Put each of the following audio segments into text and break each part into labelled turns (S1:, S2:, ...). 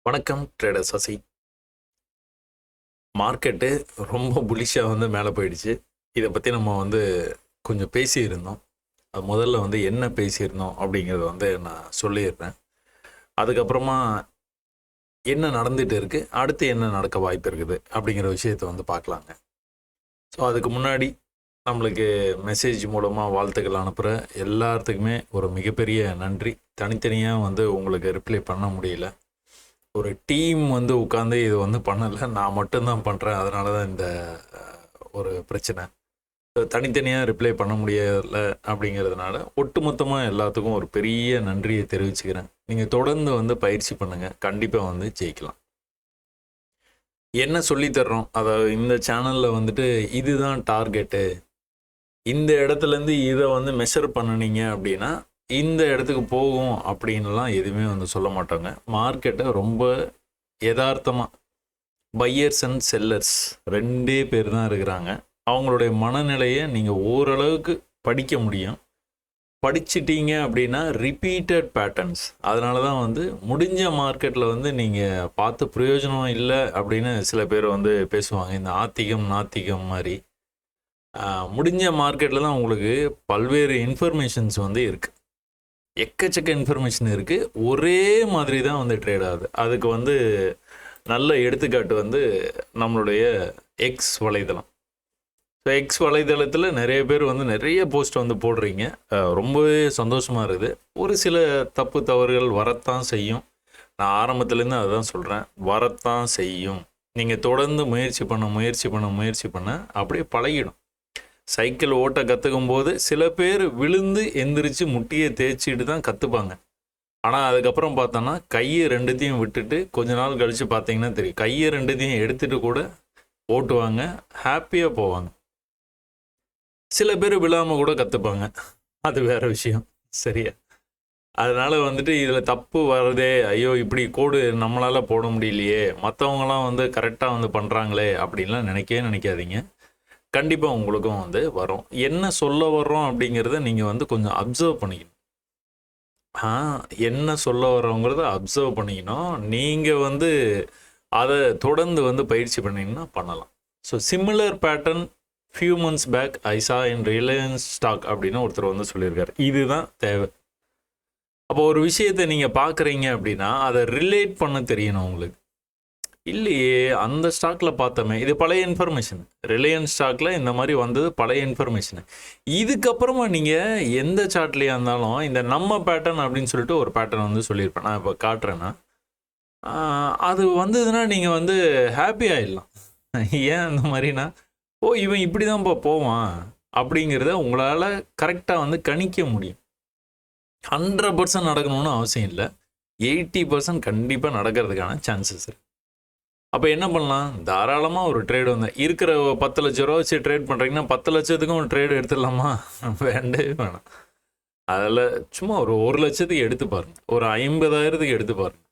S1: வணக்கம் trader Sasi. Market ரொம்ப புலிஷாக மேலே போயிடுச்சு. இதை பற்றி நம்ம கொஞ்சம் பேசியிருந்தோம். அது முதல்ல என்ன பேசியிருந்தோம் அப்படிங்கிறத நான் சொல்லிடுறேன். அதுக்கப்புறமா என்ன நடந்துகிட்டு இருக்குது, அடுத்து என்ன நடக்க வாய்ப்பு இருக்குது அப்படிங்கிற விஷயத்தை பார்க்கலாங்க. ஸோ அதுக்கு முன்னாடி நம்மளுக்கு மெசேஜ் மூலமாக வாழ்த்துக்கள் அனுப்புகிற எல்லாத்துக்குமே ஒரு மிகப்பெரிய நன்றி. தனித்தனியாக உங்களுக்கு ரிப்ளை பண்ண முடியல. ஒரு டீம் உட்காந்து இது பண்ணலை, நான் மட்டும்தான் பண்ணுறேன். அதனால தான் இந்த ஒரு பிரச்சனை. தனித்தனியாக ரிப்ளை பண்ண முடியலை அப்படிங்கிறதுனால ஒட்டுமொத்தமாக எல்லாத்துக்கும் ஒரு பெரிய நன்றியை தெரிவிச்சுக்கிறேன். நீங்கள் தொடர்ந்து பயிற்சி பண்ணுங்கள், கண்டிப்பாக ஜெயிக்கலாம். என்ன சொல்லித்தர்றோம், அதாவது இந்த சேனலில் இதுதான் டார்கெட்டு, இந்த இடத்துலேருந்து இதை மெஷர் பண்ணினீங்க அப்படின்னா இந்த இடத்துக்கு போகும் அப்படின்லாம் எதுவுமே சொல்ல மாட்டாங்க. மார்க்கெட்டை ரொம்ப யதார்த்தமாக பையர்ஸ் அண்ட் செல்லர்ஸ் ரெண்டே பேர் தான் இருக்கிறாங்க. அவங்களுடைய மனநிலையை நீங்கள் ஓரளவுக்கு படிக்க முடியும். படிச்சிட்டீங்க அப்படின்னா ரிப்பீட்டட் பேட்டர்ன்ஸ். அதனால தான் முடிஞ்ச மார்க்கெட்டில் நீங்கள் பார்த்து பிரயோஜனம் இல்லை அப்படின்னு சில பேர் பேசுவாங்க. இந்த ஆத்திகம் நாத்திகம் மாதிரி முடிஞ்ச மார்க்கெட்டில் தான் உங்களுக்கு பல்வேறு இன்ஃபர்மேஷன்ஸ் இருக்குது. எக்கச்சக்க இன்ஃபர்மேஷன் இருக்குது. ஒரே மாதிரி தான் ட்ரேட் ஆகுது. அதுக்கு நல்ல எடுத்துக்காட்டு நம்மளுடைய எக்ஸ் வலைதளம். ஸோ எக்ஸ் வலைதளத்தில் நிறைய பேர் நிறைய போஸ்ட் போடுறீங்க. ரொம்பவே சந்தோஷமாக இருக்குது. ஒரு சில தப்பு தவறுகள் வரத்தான் செய்யும். நான் ஆரம்பத்துலேருந்து அதுதான் சொல்கிறேன், வரத்தான் செய்யும். நீங்கள் தொடர்ந்து முயற்சி பண்ண அப்படியே பழகிடும். சைக்கிள் ஓட்ட கற்றுக்கும் போது சில பேர் விழுந்து எந்திரிச்சு முட்டியை தேய்ச்சிட்டு தான் கற்றுப்பாங்க. ஆனால் அதுக்கப்புறம் பார்த்தோன்னா கையை ரெண்டுத்தையும் விட்டுட்டு கொஞ்ச நாள் கழித்து பார்த்தீங்கன்னா தெரியும், கையை ரெண்டுத்தையும் எடுத்துகிட்டு கூட ஓட்டுவாங்க, ஹாப்பியாக போவாங்க. சில பேர் விழாமல் கூட கற்றுப்பாங்க, அது வேறு விஷயம். சரியா? அதனால் இதில் தப்பு வருதே, ஐயோ இப்படி கோடு நம்மளால் போட முடியலையே, மற்றவங்களாம் கரெக்டாக பண்ணுறாங்களே அப்படின்லாம் நினைக்காதீங்க. கண்டிப்பாக உங்களுக்கும் வரும். என்ன சொல்ல வர்றோம் அப்படிங்கிறத நீங்கள் கொஞ்சம் அப்சர்வ் பண்ணிக்கணும். என்ன சொல்ல வர்றோங்கிறத அப்சர்வ் பண்ணிக்கணும். நீங்கள் அதை தொடர்ந்து பயிற்சி பண்ணிங்கன்னா பண்ணலாம். So similar pattern few months back I saw in Reliance stock அப்படின்னு ஒருத்தர் சொல்லியிருக்காரு. இதுதான் தேவை. அப்போ ஒரு விஷயத்தை நீங்கள் பார்க்குறீங்க அப்படின்னா அதை ரிலேட் பண்ண தெரியணும் உங்களுக்கு. இல்லையே, அந்த ஸ்டாக்கில் பார்த்தோமே, இது பழைய இன்ஃபர்மேஷன். ரிலையன்ஸ் ஸ்டாக்கில் இந்த மாதிரி வந்தது பழைய இன்ஃபர்மேஷனு. இதுக்கப்புறமா நீங்கள் எந்த சார்ட்லேயே இருந்தாலும் இந்த நம்ம பேட்டர்ன் அப்படின்னு சொல்லிட்டு ஒரு பேட்டர்ன் சொல்லியிருப்பேன். நான் இப்போ காட்டுறேன்னா அது வந்ததுன்னா நீங்கள் ஹாப்பி ஆகிடலாம். ஏன் அந்த மாதிரினா, இவன் இப்படி தான் போவான் அப்படிங்கிறத உங்களால் கரெக்டாக கணிக்க முடியும். 100% நடக்கணும்னு அவசியம் இல்லை, 80% கண்டிப்பாக நடக்கிறதுக்கான சான்சஸ் இருக்குது. அப்போ என்ன பண்ணலாம், தாராளமாக ஒரு ட்ரேடு இருக்கிற 10 லட்ச ரூபா வச்சு ட்ரேட் பண்ணுறீங்கன்னா 10 லட்சத்துக்கும் ஒரு ட்ரேடு எடுத்துடலாமா? வேண்டவே வேணாம். அதில் சும்மா ஒரு 1 லட்சத்துக்கு எடுத்து பாருங்கள், ஒரு 50,000த்துக்கு எடுத்து பாருங்கள்,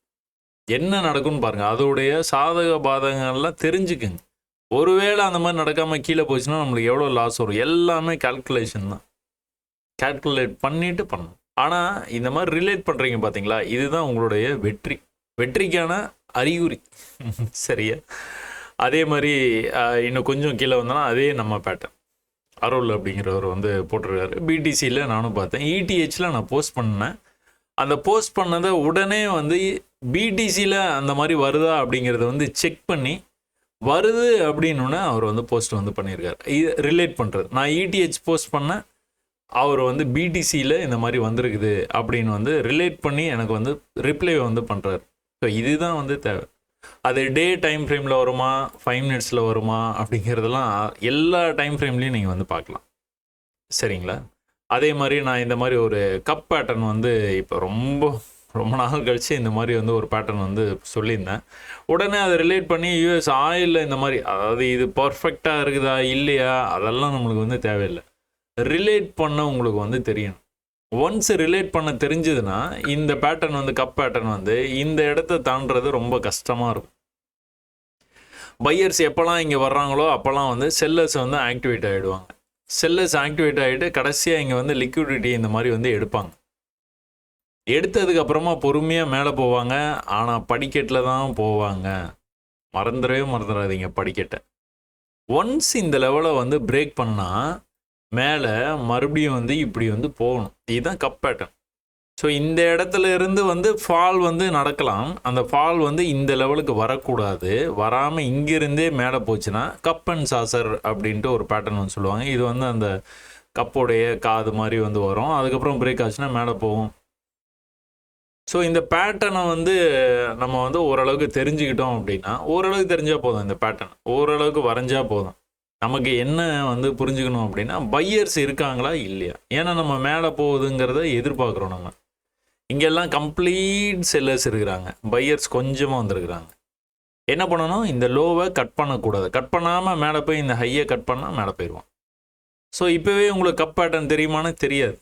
S1: என்ன நடக்கும்னு பாருங்கள். அதோடைய சாதக பாதகங்கள்லாம் தெரிஞ்சுக்குங்க. ஒருவேளை அந்த மாதிரி நடக்காமல் கீழே போச்சுன்னா நம்மளுக்கு எவ்வளோ லாஸ் வரும், எல்லாமே கால்குலேஷன் தான். கால்குலேட் பண்ணிவிட்டு பண்ணணும். ஆனால் இந்த மாதிரி ரிலேட் பண்ணுறீங்க பார்த்தீங்களா, இதுதான் உங்களுடைய வெற்றிக்கான அறிகுறி. சரியா? அதே மாதிரி இன்னும் கொஞ்சம் கீழே வந்தோன்னா அதே நம்ம பேட்டர்ன் அருள் அப்படிங்கிறவர் போட்டிருக்காரு. பிடிசியில் நானும் பார்த்தேன், இடிஹெச்சில் நான் போஸ்ட் பண்ணேன். அந்த போஸ்ட் பண்ணதை உடனே பிடிசியில் அந்த மாதிரி வருதா அப்படிங்கிறத செக் பண்ணி வருது அப்படின்னு அவர் போஸ்ட் பண்ணியிருக்காரு. இது ரிலேட் பண்ணுறது. நான் இடிஹெச் போஸ்ட் பண்ணேன், அவர் பிடிசியில் இந்த மாதிரி வந்திருக்குது அப்படின்னு ரிலேட் பண்ணி எனக்கு ரிப்ளை பண்ணுறாரு. ஸோ இதுதான் தேவை. அது டே டைம் ஃப்ரேமில் வருமா, 5 மினிட்ஸில் வருமா அப்படிங்கிறதெல்லாம் எல்லா டைம் ஃப்ரேம்லேயும் நீங்கள் பார்க்கலாம். சரிங்களா? அதே மாதிரி நான் இந்த மாதிரி ஒரு கப் பேட்டர்ன் இப்போ ரொம்ப நாள் கழித்து இந்த மாதிரி ஒரு பேட்டர்ன் சொல்லியிருந்தேன். உடனே அதை ரிலேட் பண்ணி யூஎஸ் ஆயிலில் இந்த மாதிரி, அதாவது இது பர்ஃபெக்டாக இருக்குதா இல்லையா அதெல்லாம் நம்மளுக்கு தேவையில்லை. ரிலேட் பண்ண உங்களுக்கு தெரியணும். ஒன்ஸ் ரிலேட் பண்ண தெரிஞ்சதுன்னா இந்த பேட்டர்ன் கப் பேட்டர்ன் இந்த இடத்த தாண்டுறது ரொம்ப கஷ்டமாக இருக்கும். பையர்ஸ் எப்போல்லாம் இங்கே வர்றாங்களோ அப்போல்லாம் செல்லர்ஸ் ஆக்டிவேட் ஆகிடுவாங்க. செல்லர்ஸ் ஆக்டிவேட் ஆகிட்டு கடைசியாக இங்கே லிக்விடிட்டி இந்த மாதிரி எடுப்பாங்க. எடுத்ததுக்கப்புறமா பொறுமையாக மேலே போவாங்க. ஆனால் படிக்கட்டில் தான் போவாங்க. மறந்துடாதீங்க படிக்கட்டை. ஒன்ஸ் இந்த லெவலை வந்து பிரேக் பண்ணால் மேலே மறுபடியும் வந்து இப்படி வந்து போகணும். இதுதான் கப் பேட்டர்ன். ஸோ இந்த இடத்துல இருந்து வந்து ஃபால் வந்து நடக்கலாம். அந்த ஃபால் வந்து இந்த லெவலுக்கு வரக்கூடாது. வராமல் இங்கிருந்தே மேலே போச்சுன்னா கப் அண்ட் சாசர் அப்படின்ட்டு ஒரு பேட்டர்ன் வந்து சொல்லுவாங்க. இது வந்து அந்த கப்போடைய காது மாதிரி வந்து வரும். அதுக்கப்புறம் பிரேக் ஆச்சுன்னா மேலே போகும். ஸோ இந்த பேட்டர்னை வந்து நம்ம வந்து ஓரளவுக்கு தெரிஞ்சுக்கிட்டோம் அப்படின்னா, ஓரளவுக்கு தெரிஞ்சால் போதும். இந்த பேட்டர்ன் ஓரளவுக்கு வரைஞ்சால் போதும். நமக்கு என்ன வந்து புரிஞ்சுக்கணும் அப்படின்னா, பையர்ஸ் இருக்காங்களா இல்லையா? ஏன்னா நம்ம மேலே போகுதுங்கிறத எதிர்பார்க்குறோம் நம்ம. இங்கெல்லாம் கம்ப்ளீட் செல்லர்ஸ் இருக்கிறாங்க. பையர்ஸ் கொஞ்சமாக வந்துருக்குறாங்க. என்ன பண்ணணும்? இந்த லோவை கட் பண்ணக்கூடாது. கட் பண்ணாமல் மேலே போய் இந்த ஹையை கட் பண்ணால் மேலே போயிடுவான். ஸோ இப்போவே உங்களுக்கு கப் பேட்டர்ன் தெரியுமான்னு தெரியாது.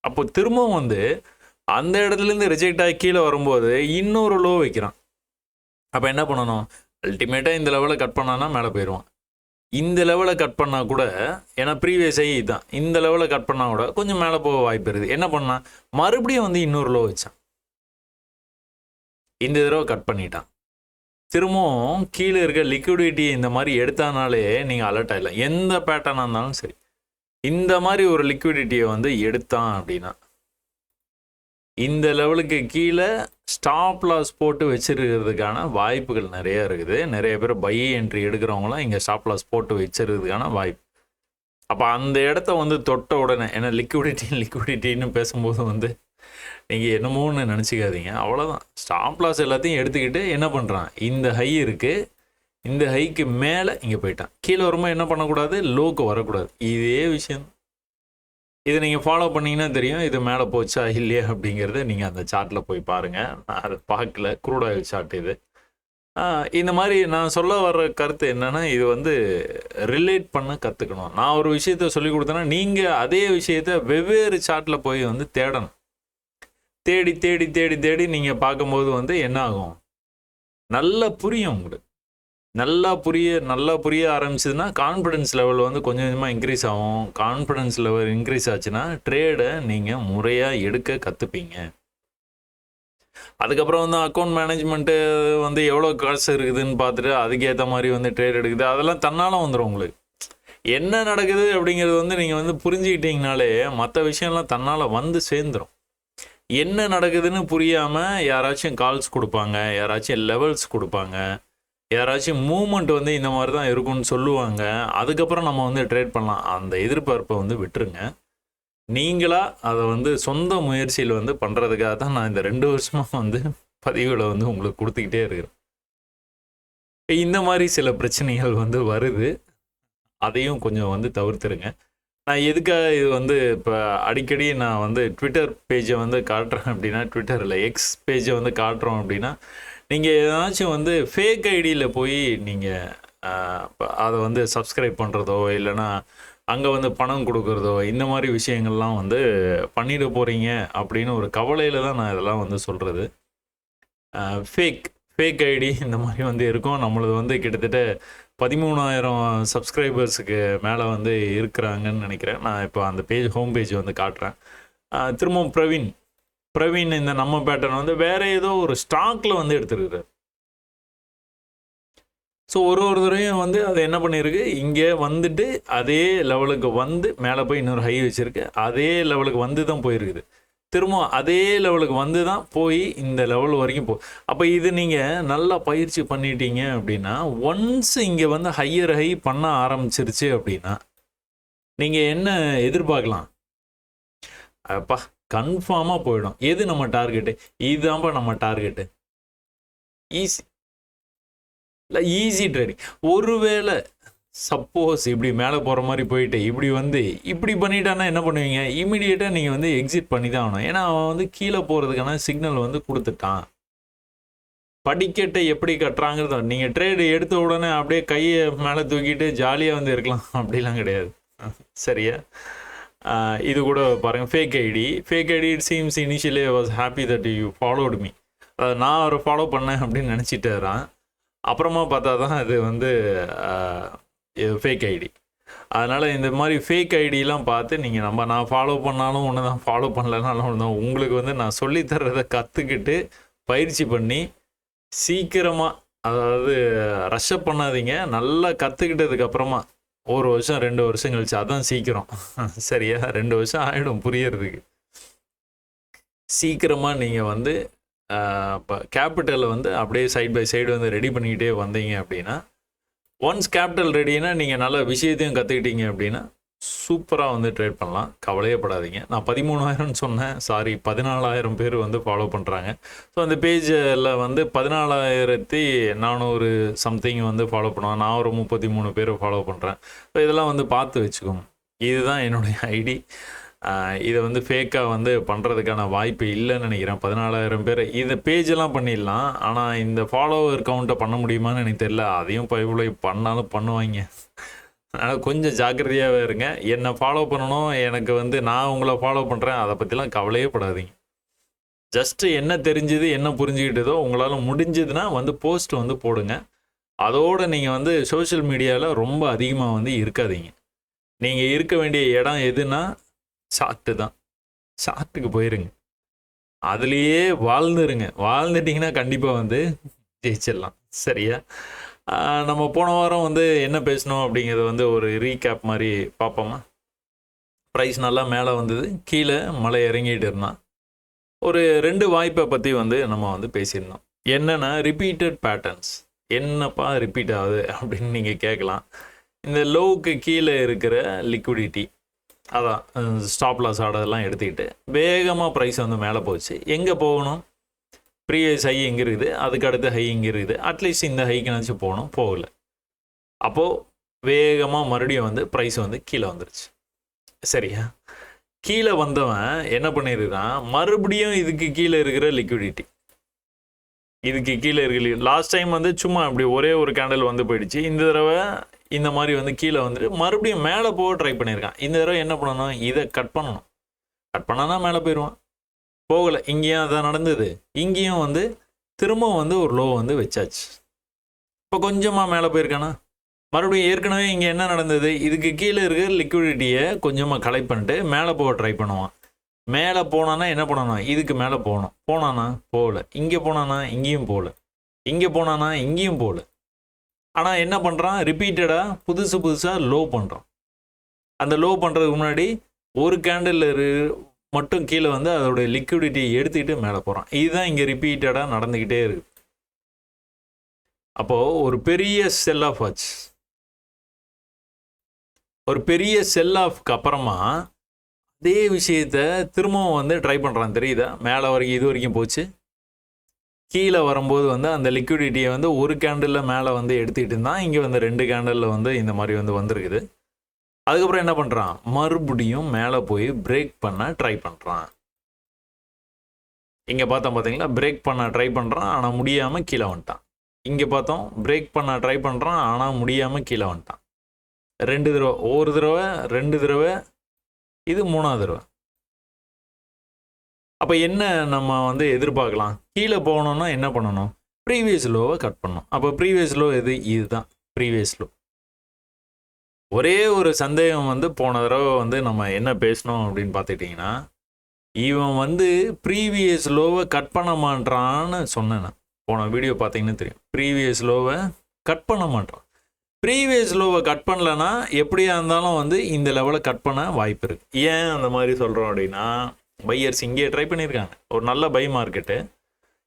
S1: அப்போ திரும்பவும் வந்து அந்த இடத்துலேருந்து ரிஜெக்ட் ஆகி கீழே வரும்போது இன்னொரு லோ வைக்கிறான். அப்போ என்ன பண்ணணும்? அல்டிமேட்டாக இந்த லெவலை கட் பண்ணான்னா மேலே போயிடுவான். இந்த லெவலை கட் பண்ணால் கூட, ஏன்னா ப்ரீவியஸ் ஐ தான், இந்த லெவலை கட் பண்ணால் கூட கொஞ்சம் மேலே போக வாய்ப்பு இருக்குது. என்ன பண்ணால் மறுபடியும் வந்து இன்னொரு லோ வச்சான். இந்த தடவை கட் பண்ணிட்டான். திரும்பவும் கீழே இருக்க லிக்விடிட்டி இந்த மாதிரி எடுத்தானாலே நீங்கள் அலர்ட் ஆகிடலாம். எந்த பேட்டர்னாக இருந்தாலும் சரி, இந்த மாதிரி ஒரு லிக்விடிட்டியை வந்து எடுத்தான் அப்படின்னா இந்த லெவலுக்கு கீழே ஸ்டாப் லாஸ் போட்டு வச்சிருக்கிறதுக்கான வாய்ப்புகள் நிறையா இருக்குது. நிறைய பேர் பை என்ட்ரி எடுக்கிறவங்களாம் இங்கே ஸ்டாப் லாஸ் போட்டு வச்சிருக்கிறதுக்கான வாய்ப்பு. அப்போ அந்த இடத்த வந்து தொட்ட உடனே, ஏன்னா லிக்விடிட்டின்னு பேசும்போது வந்து நீங்கள் என்னமோன்னு நினச்சிக்காதீங்க. அவ்வளோதான். ஸ்டாப் லாஸ் எல்லாத்தையும் எடுத்துக்கிட்டு என்ன பண்ணுறான்? இந்த ஹை இருக்குது, இந்த ஹைக்கு மேலே இங்கே போயிட்டான். கீழே வரும்போது என்ன பண்ணக்கூடாது? லோக்கு வரக்கூடாது. இதே விஷயம். இதை நீங்கள் ஃபாலோ பண்ணிங்கன்னா தெரியும் இது மேலே போச்சா இல்லையா அப்படிங்கிறத. நீங்கள் அந்த சார்ட்டில் போய் பாருங்கள். நான் அதை பார்க்கல. க்ரூட் ஆயில் சார்ட் இது. இந்த மாதிரி நான் சொல்ல வர்ற கருத்து என்னென்னா, இது வந்து ரிலேட் பண்ண கற்றுக்கணும். நான் ஒரு விஷயத்த சொல்லி கொடுத்தேன்னா நீங்கள் அதே விஷயத்த வெவ்வேறு சார்ட்டில் போய் வந்து தேடணும். தேடி தேடி தேடி தேடி நீங்கள் பார்க்கும்போது வந்து என்ன ஆகும்? நல்லா புரியும் உங்களுக்கு. நல்லா புரிய ஆரம்பிச்சதுன்னா கான்ஃபிடன்ஸ் லெவல் வந்து கொஞ்சம் கொஞ்சமாக இன்க்ரீஸ் ஆகும். கான்ஃபிடன்ஸ் லெவல் இன்க்ரீஸ் ஆச்சுன்னா ட்ரேடை நீங்கள் முறையாக எடுக்க கற்றுப்பீங்க. அதுக்கப்புறம் வந்து அக்கௌண்ட் மேனேஜ்மெண்ட்டு வந்து எவ்வளோ காசு இருக்குதுன்னு பார்த்துட்டு அதுக்கேற்ற மாதிரி வந்து ட்ரேட் எடுக்குது. அதெல்லாம் தன்னால் வந்துடும். உங்களுக்கு என்ன நடக்குது அப்படிங்கிறது வந்து நீங்கள் வந்து புரிஞ்சுக்கிட்டீங்கனாலே மற்ற விஷயம்லாம் தன்னால் வந்து சேர்ந்துடும். என்ன நடக்குதுன்னு புரியாமல் யாராச்சும் கால்ஸ் கொடுப்பாங்க, யாராச்சும் லெவல்ஸ் கொடுப்பாங்க, யாராச்சும் மூவ்மெண்ட் வந்து இந்த மாதிரி தான் இருக்கும்னு சொல்லுவாங்க. அதுக்கப்புறம் நம்ம வந்து ட்ரேட் பண்ணலாம். அந்த எதிர்பார்ப்பை வந்து விட்டுருங்க. நீங்களாக அதை வந்து சொந்த முயற்சியில் வந்து பண்ணுறதுக்காக தான் நான் இந்த 2 வருஷமாக வந்து பதிவுகளை வந்து உங்களுக்கு கொடுத்துக்கிட்டே இருக்கிறேன். இந்த மாதிரி சில பிரச்சனைகள் வந்து வருது. அதையும் கொஞ்சம் வந்து தவிர்த்துருங்க. நான் எதுக்காக இது வந்து இப்போ அடிக்கடி நான் வந்து ட்விட்டர் பேஜை வந்து காட்டுறேன் அப்படின்னா, ட்விட்டரில் எக்ஸ் பேஜை வந்து காட்டுறோம் அப்படின்னா, நீங்கள் ஏதாச்சும் வந்து ஃபேக் ஐடியில் போய் நீங்கள் அதை வந்து சப்ஸ்கிரைப் பண்ணுறதோ இல்லைனா அங்கே வந்து பணம் கொடுக்குறதோ இந்த மாதிரி விஷயங்கள்லாம் வந்து பண்ணிட போகிறீங்க அப்படின்னு ஒரு கவலையில் தான் நான் இதெல்லாம் வந்து சொல்கிறது. ஃபேக் ஐடி இந்த மாதிரி வந்து இருக்கும். நம்மளது வந்து கிட்டத்தட்ட 13,000 சப்ஸ்கிரைபர்ஸுக்கு மேலே வந்து இருக்கிறாங்கன்னு நினைக்கிறேன். நான் இப்போ அந்த ஹோம் பேஜ் வந்து காட்டுறேன். திரும்பவும் பிரவீன் இந்த நம்ம பேட்டர்ன் வந்து வேறு ஏதோ ஒரு ஸ்டாக்கில் வந்து எடுத்துருக்குறாரு. ஸோ ஒரு தடவையும் வந்து அது என்ன பண்ணியிருக்கு, இங்கே வந்துட்டு அதே லெவலுக்கு வந்து மேலே போய் இன்னொரு ஹை வச்சுருக்கு. அதே லெவலுக்கு வந்து தான் போயிருக்குது. திரும்ப அதே லெவலுக்கு வந்து தான் போய் இந்த லெவல் வரைக்கும் அப்போ இது நீங்கள் நல்லா பயிற்சி பண்ணிட்டீங்க அப்படின்னா, ஒன்ஸ் இங்கே வந்து ஹையர் ஹை பண்ண ஆரம்பிச்சிருச்சு அப்படின்னா நீங்கள் என்ன எதிர்பார்க்கலாம்? அப்பா கன்ஃபார்மாக போயிடும். எது நம்ம டார்கெட்டு? இதுதான்ப்பா நம்ம டார்கெட்டு. Easy trading. ஒருவேளை சப்போஸ் இப்படி மேலே போகிற மாதிரி போயிட்டு இப்படி வந்து இப்படி பண்ணிட்டான்னா என்ன பண்ணுவீங்க? இமீடியட்டாக நீங்கள் வந்து எக்ஸிட் பண்ணி தான் ஆகணும். ஏன்னா அவன் வந்து கீழே போகிறதுக்கான சிக்னல் வந்து கொடுத்துட்டான். படிக்கட்டை எப்படி கட்டுறாங்கிறத நீங்கள் ட்ரேடு எடுத்த உடனே அப்படியே கையை மேலே தூக்கிட்டு ஜாலியாக வந்து இருக்கலாம். அப்படிலாம் கிடையாது. சரியா? இது கூட பாருங்கள். Fake ID it seems initially I was happy that you followed me. நான் அவரை ஃபாலோ பண்ணேன் அப்படின்னு நினச்சிட்டாரான். அப்புறமா பார்த்தா தான் அது வந்து ஃபேக் ஐடி. அதனால் இந்த மாதிரி ஃபேக் ஐடியெலாம் பார்த்து நீங்கள் நான் ஃபாலோ பண்ணாலும் ஒன்று தான், ஃபாலோ பண்ணலனாலும் ஒன்று தான். உங்களுக்கு வந்து நான் சொல்லித்தர்றதை கற்றுக்கிட்டு பயிற்சி பண்ணி சீக்கிரமாக, அதாவது ரஷ்அப் பண்ணாதீங்க. நல்லா கற்றுக்கிட்டதுக்கப்புறமா 1 வருஷம் 2 வருஷம் கழிச்சு, அதான் சீக்கிரம். சரியா? 2 வருஷம் ஆகிடும் புரியறதுக்கு. சீக்கிரமாக நீங்கள் வந்து இப்போ கேபிட்டலை வந்து அப்படியே சைட் பை சைடு வந்து ரெடி பண்ணிக்கிட்டே வந்தீங்க அப்படின்னா, ஒன்ஸ் கேபிட்டல் ரெடினா நீங்கள் நல்ல விஷயத்தையும் கற்றுக்கிட்டீங்க அப்படின்னா சூப்பராக வந்து ட்ரேட் பண்ணலாம். கவலையே படாதீங்க. நான் 13,000 சொன்னேன், சாரி 14,000 பேர் வந்து ஃபாலோ பண்ணுறாங்க. ஸோ அந்த பேஜில் வந்து 14,400 சம்திங் வந்து ஃபாலோ பண்ணுவாங்க. நான் ஒரு 33 பேர் ஃபாலோ பண்ணுறேன். ஸோ இதெல்லாம் வந்து பார்த்து வச்சுக்கோங்க. இதுதான் என்னுடைய ஐடி. இதை வந்து ஃபேக்காக வந்து பண்ணுறதுக்கான வாய்ப்பு இல்லைன்னு நினைக்கிறேன். 14,000 பேர் இந்த பேஜெல்லாம் பண்ணிடலாம். ஆனால் இந்த ஃபாலோவர் கவுண்ட்டை பண்ண முடியுமான்னு எனக்கு தெரியல. அதையும் இவ்வளோ பண்ணாலும் பண்ணுவாங்க. அதனால் கொஞ்சம் ஜாக்கிரதையாகவே இருங்க. என்னை ஃபாலோ பண்ணணும், எனக்கு வந்து நான் உங்களை ஃபாலோ பண்ணுறேன், அதை பற்றிலாம் கவலையே படாதீங்க. ஜஸ்ட்டு என்ன தெரிஞ்சுது, என்ன புரிஞ்சுக்கிட்டதோ உங்களால் முடிஞ்சதுன்னா வந்து போஸ்ட் வந்து போடுங்க. அதோடு நீங்கள் வந்து சோஷியல் மீடியாவில் ரொம்ப அதிகமாக வந்து இருக்காதீங்க. நீங்கள் இருக்க வேண்டிய இடம் எதுனா சார்ட்டு தான். சார்ட்டுக்கு போயிருங்க, அதுலேயே வாழ்ந்துருங்க. வாழ்ந்துட்டிங்கன்னா கண்டிப்பாக வந்து ஜெயிச்சிடலாம். சரியா? நம்ம போன வாரம் வந்து என்ன பேசணும் அப்படிங்கிறது வந்து ஒரு ரீகேப் மாதிரி பார்ப்போமா? ப்ரைஸ் நல்லா மேலே வந்தது, கீழே மலை இறங்கிட்டு இருந்தான். ஒரு 2 வாய்ப்பை பற்றி வந்து நம்ம வந்து பேசியிருந்தோம். என்னென்னா ரிப்பீட்டட் பேட்டர்ன்ஸ். என்னப்பா ரிப்பீட் ஆகுது அப்படின்னு நீங்கள் கேட்கலாம். இந்த லோவுக்கு கீழே இருக்கிற லிக்விடிட்டி, அதான் ஸ்டாப் லாஸ் ஆர்டர்லாம் எடுத்துக்கிட்டு வேகமாக ப்ரைஸ் வந்து மேலே போச்சு. எங்கே போகணும்? ப்ரீவியஸ் ஹை எங்கே இருக்குது, அதுக்கு அடுத்த ஹை எங்கே இருக்குது, அட்லீஸ்ட் இந்த ஹைக்குனாச்சும் போகணும், போகலை. அப்போது வேகமாக மறுபடியும் வந்து ப்ரைஸ் வந்து கீழே வந்துருச்சு. சரியா? கீழே வந்தவன் என்ன பண்ணியிருக்கான், மறுபடியும் இதுக்கு கீழே இருக்கிற லிக்விடிட்டி, இதுக்கு கீழே இருக்கிற லாஸ்ட் டைம் வந்து சும்மா அப்படி ஒரே ஒரு கேண்டில் வந்து போயிடுச்சு. இந்த தடவை இந்த மாதிரி வந்து கீழே வந்துட்டு மறுபடியும் மேலே போக ட்ரை பண்ணியிருக்கான். இந்த தடவை என்ன பண்ணணும், இதை கட் பண்ணணும். கட் பண்ணானா மேலே போயிடுவான். போகலை. இங்கேயும் அதான் நடந்தது. இங்கேயும் வந்து திரும்பவும் வந்து ஒரு லோ வந்து வச்சாச்சு. இப்போ கொஞ்சமாக மேலே போயிருக்கானா, மறுபடியும் ஏற்கனவே இங்கே என்ன நடந்தது, இதுக்கு கீழே இருக்கிற லிக்விடிட்டியை கொஞ்சமாக கலெக்ட் பண்ணிட்டு மேலே போக ட்ரை பண்ணுவான். மேலே போனானா என்ன பண்ணணும், இதுக்கு மேலே போகணும். போனானா போகல. இங்கே போனானா இங்கேயும் போகல. இங்கே போனானா இங்கேயும் போகல. ஆனால் என்ன பண்ணுறான், ரிப்பீட்டடாக புதுசாக லோ பண்ணுறான். அந்த லோ பண்ணுறதுக்கு முன்னாடி ஒரு கேண்டில் மட்டும் கீழே வந்து அதோடைய லிக்விடிட்டியை எடுத்துக்கிட்டு மேலே போகிறான். இதுதான் இங்கே ரிப்பீட்டடாக நடந்துக்கிட்டே இருக்குது. அப்போது ஒரு பெரிய செல் ஆஃப் ஆச்சு. ஒரு பெரிய செல் ஆஃப்க்கு அப்புறமா அதே விஷயத்த திரும்பவும் வந்து ட்ரை பண்ணுறான். தெரியுதா? மேலே வரைக்கும் இது வரைக்கும் போச்சு. கீழே வரும்போது வந்து அந்த லிக்விடிட்டியை வந்து ஒரு கேண்டிலில் மேலே வந்து எடுத்துக்கிட்டு இருந்தான். இங்கே வந்து 2 கேண்டிலில் வந்து இந்த மாதிரி வந்து வந்திருக்குது. அதுக்கப்புறம் என்ன பண்ணுறான், மறுபடியும் மேலே போய் பிரேக் பண்ண ட்ரை பண்ணுறான். இங்கே பார்த்தோம் பார்த்தீங்களா, பிரேக் பண்ண ட்ரை பண்ணுறான், ஆனால் முடியாமல் கீழே வந்துட்டான். இங்கே பார்த்தோம், பிரேக் பண்ண ட்ரை பண்ணுறான், ஆனால் முடியாமல் கீழே வந்துட்டான். 2 தடவை, ஒரு தடவை, 2 தடவை, இது 3ஆவது தடவை. அப்போ என்ன நம்ம வந்து எதிர்பார்க்கலாம், கீழே போகணுன்னா என்ன பண்ணணும், ப்ரீவியஸ் லோவை கட் பண்ணணும். அப்போ ப்ரீவியஸ் லோ எது, இதுதான் ப்ரீவியஸ் லோ. ஒரே ஒரு சந்தேகம் வந்து போன தடவை வந்து நம்ம என்ன பேசணும் அப்படின்னு பார்த்துக்கிட்டிங்கன்னா, இவன் வந்து ப்ரீவியஸ் லோவை கட் பண்ண மாட்டான்னு சொன்னேன். போன வீடியோ பார்த்தீங்கன்னா தெரியும். ப்ரீவியஸ் லோவை கட் பண்ண மாட்டான். ப்ரீவியஸ் லோவை கட் பண்ணலன்னா எப்படியா இருந்தாலும் வந்து இந்த லெவலில் கட் பண்ண வாய்ப்பு இருக்குது. ஏன் அந்த மாதிரி சொல்கிறோம் அப்படின்னா, பையர்ஸ் இங்கே ட்ரை பண்ணியிருக்காங்க, ஒரு நல்ல பை மார்க்கெட்டு.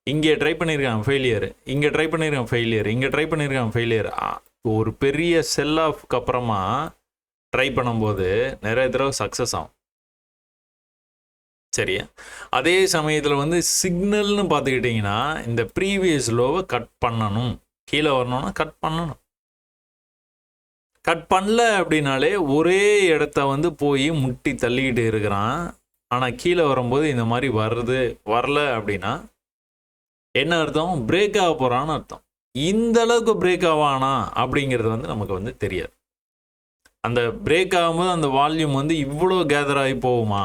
S1: இங்கே ட்ரை பண்ணியிருக்காங்க ஃபெயிலியர், இங்கே ட்ரை பண்ணியிருக்காங்க ஃபெயிலியர், இங்கே ட்ரை பண்ணியிருக்காங்க ஃபெயிலியர். ஒரு பெரிய செல் ஆஃப்க்கு அப்புறமா ட்ரை பண்ணும்போது நிறைய தடவை சக்ஸஸ் ஆகும். சரியா? அதே சமயத்தில் வந்து சிக்னல்னு பார்த்துக்கிட்டிங்கன்னா இந்த ப்ரீவியஸ் லோவை கட் பண்ணணும். கீழே வரணும்னா கட் பண்ணணும். கட் பண்ணல அப்படின்னாலே ஒரே இடத்த வந்து போய் முட்டி தள்ளிக்கிட்டு இருக்கிறான். ஆனால் கீழே வரும்போது இந்த மாதிரி வரல அப்படின்னா என்ன அர்த்தம், பிரேக் ஆக போகிறான்னு அர்த்தம். இந்த அளவுக்கு பிரேக் ஆவானா அப்படிங்கிறது வந்து நமக்கு வந்து தெரியாது. அந்த பிரேக் ஆகும்போது அந்த வால்யூம் வந்து இவ்வளோ கேதர் ஆகி போகுமா,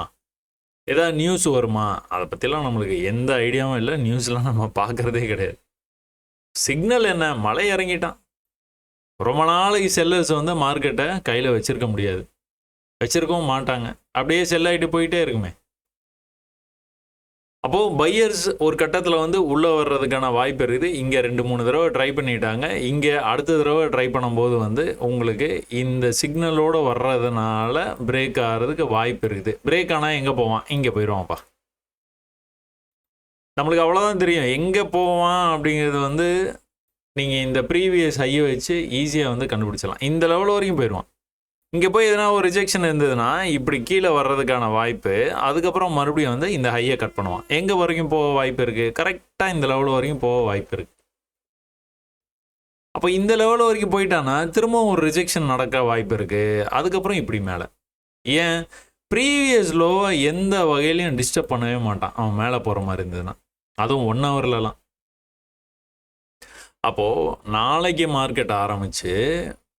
S1: ஏதாவது நியூஸ் வருமா, அதை பற்றிலாம் நம்மளுக்கு எந்த ஐடியாவும் இல்லை. நியூஸ்லாம் நம்ம பார்க்குறதே கிடையாது. சிக்னல் என்ன, மலை இறங்கிட்டான், ரொம்ப நாளைக்கு செல்லர்ஸ் வந்து மார்க்கெட்டை கையில் வச்சுருக்க முடியாது, வச்சுருக்கவும் மாட்டாங்க, அப்படியே செல் ஆகிட்டு போயிட்டே இருக்குமே. அப்போது பையர்ஸ் ஒரு கட்டத்தில் வந்து உள்ளே வர்றதுக்கான வாய்ப்பு இருக்குது. இங்கே 2-3 தடவை ட்ரை பண்ணிட்டாங்க. இங்கே அடுத்த தடவை ட்ரை பண்ணும்போது வந்து உங்களுக்கு இந்த சிக்னலோடு வர்றதுனால பிரேக் ஆகிறதுக்கு வாய்ப்பு இருக்குது. பிரேக் ஆனால் எங்கே போவான்? இங்கே போயிடுவான்ப்பா. நம்மளுக்கு அவ்வளோதான் தெரியும் எங்கே போவான் அப்படிங்கிறது வந்து நீங்கள் இந்த ப்ரீவியஸ் ஹையை வச்சு ஈஸியாக வந்து கண்டுபிடிச்சலாம். இந்த லெவல் வரைக்கும் போயிடுவான். இங்கே போய் எதனா ஒரு ரிஜெக்ஷன் இருந்ததுன்னா இப்படி கீழே வர்றதுக்கான வாய்ப்பு, அதுக்கப்புறம் மறுபடியும் வந்து இந்த ஹையை கட் பண்ணுவான். எங்கே வரைக்கும் போக வாய்ப்பு இருக்குது? கரெக்டாக இந்த லெவல் வரைக்கும் போக வாய்ப்பு இருக்குது. அப்போ இந்த லெவல் வரைக்கும் போயிட்டான்னா திரும்பவும் ஒரு ரிஜெக்ஷன் நடக்க வாய்ப்பு இருக்குது. அதுக்கப்புறம் இப்படி மேலே. ஏன்? ப்ரீவியஸ் லோவை எந்த வகையிலையும் டிஸ்டர்ப் பண்ணவே மாட்டான் அவன் மேலே போகிற மாதிரி இருந்ததுன்னா, அதுவும் 1 ஹவர்லலாம். அப்போது நாளைக்கு மார்க்கெட் ஆரம்பித்து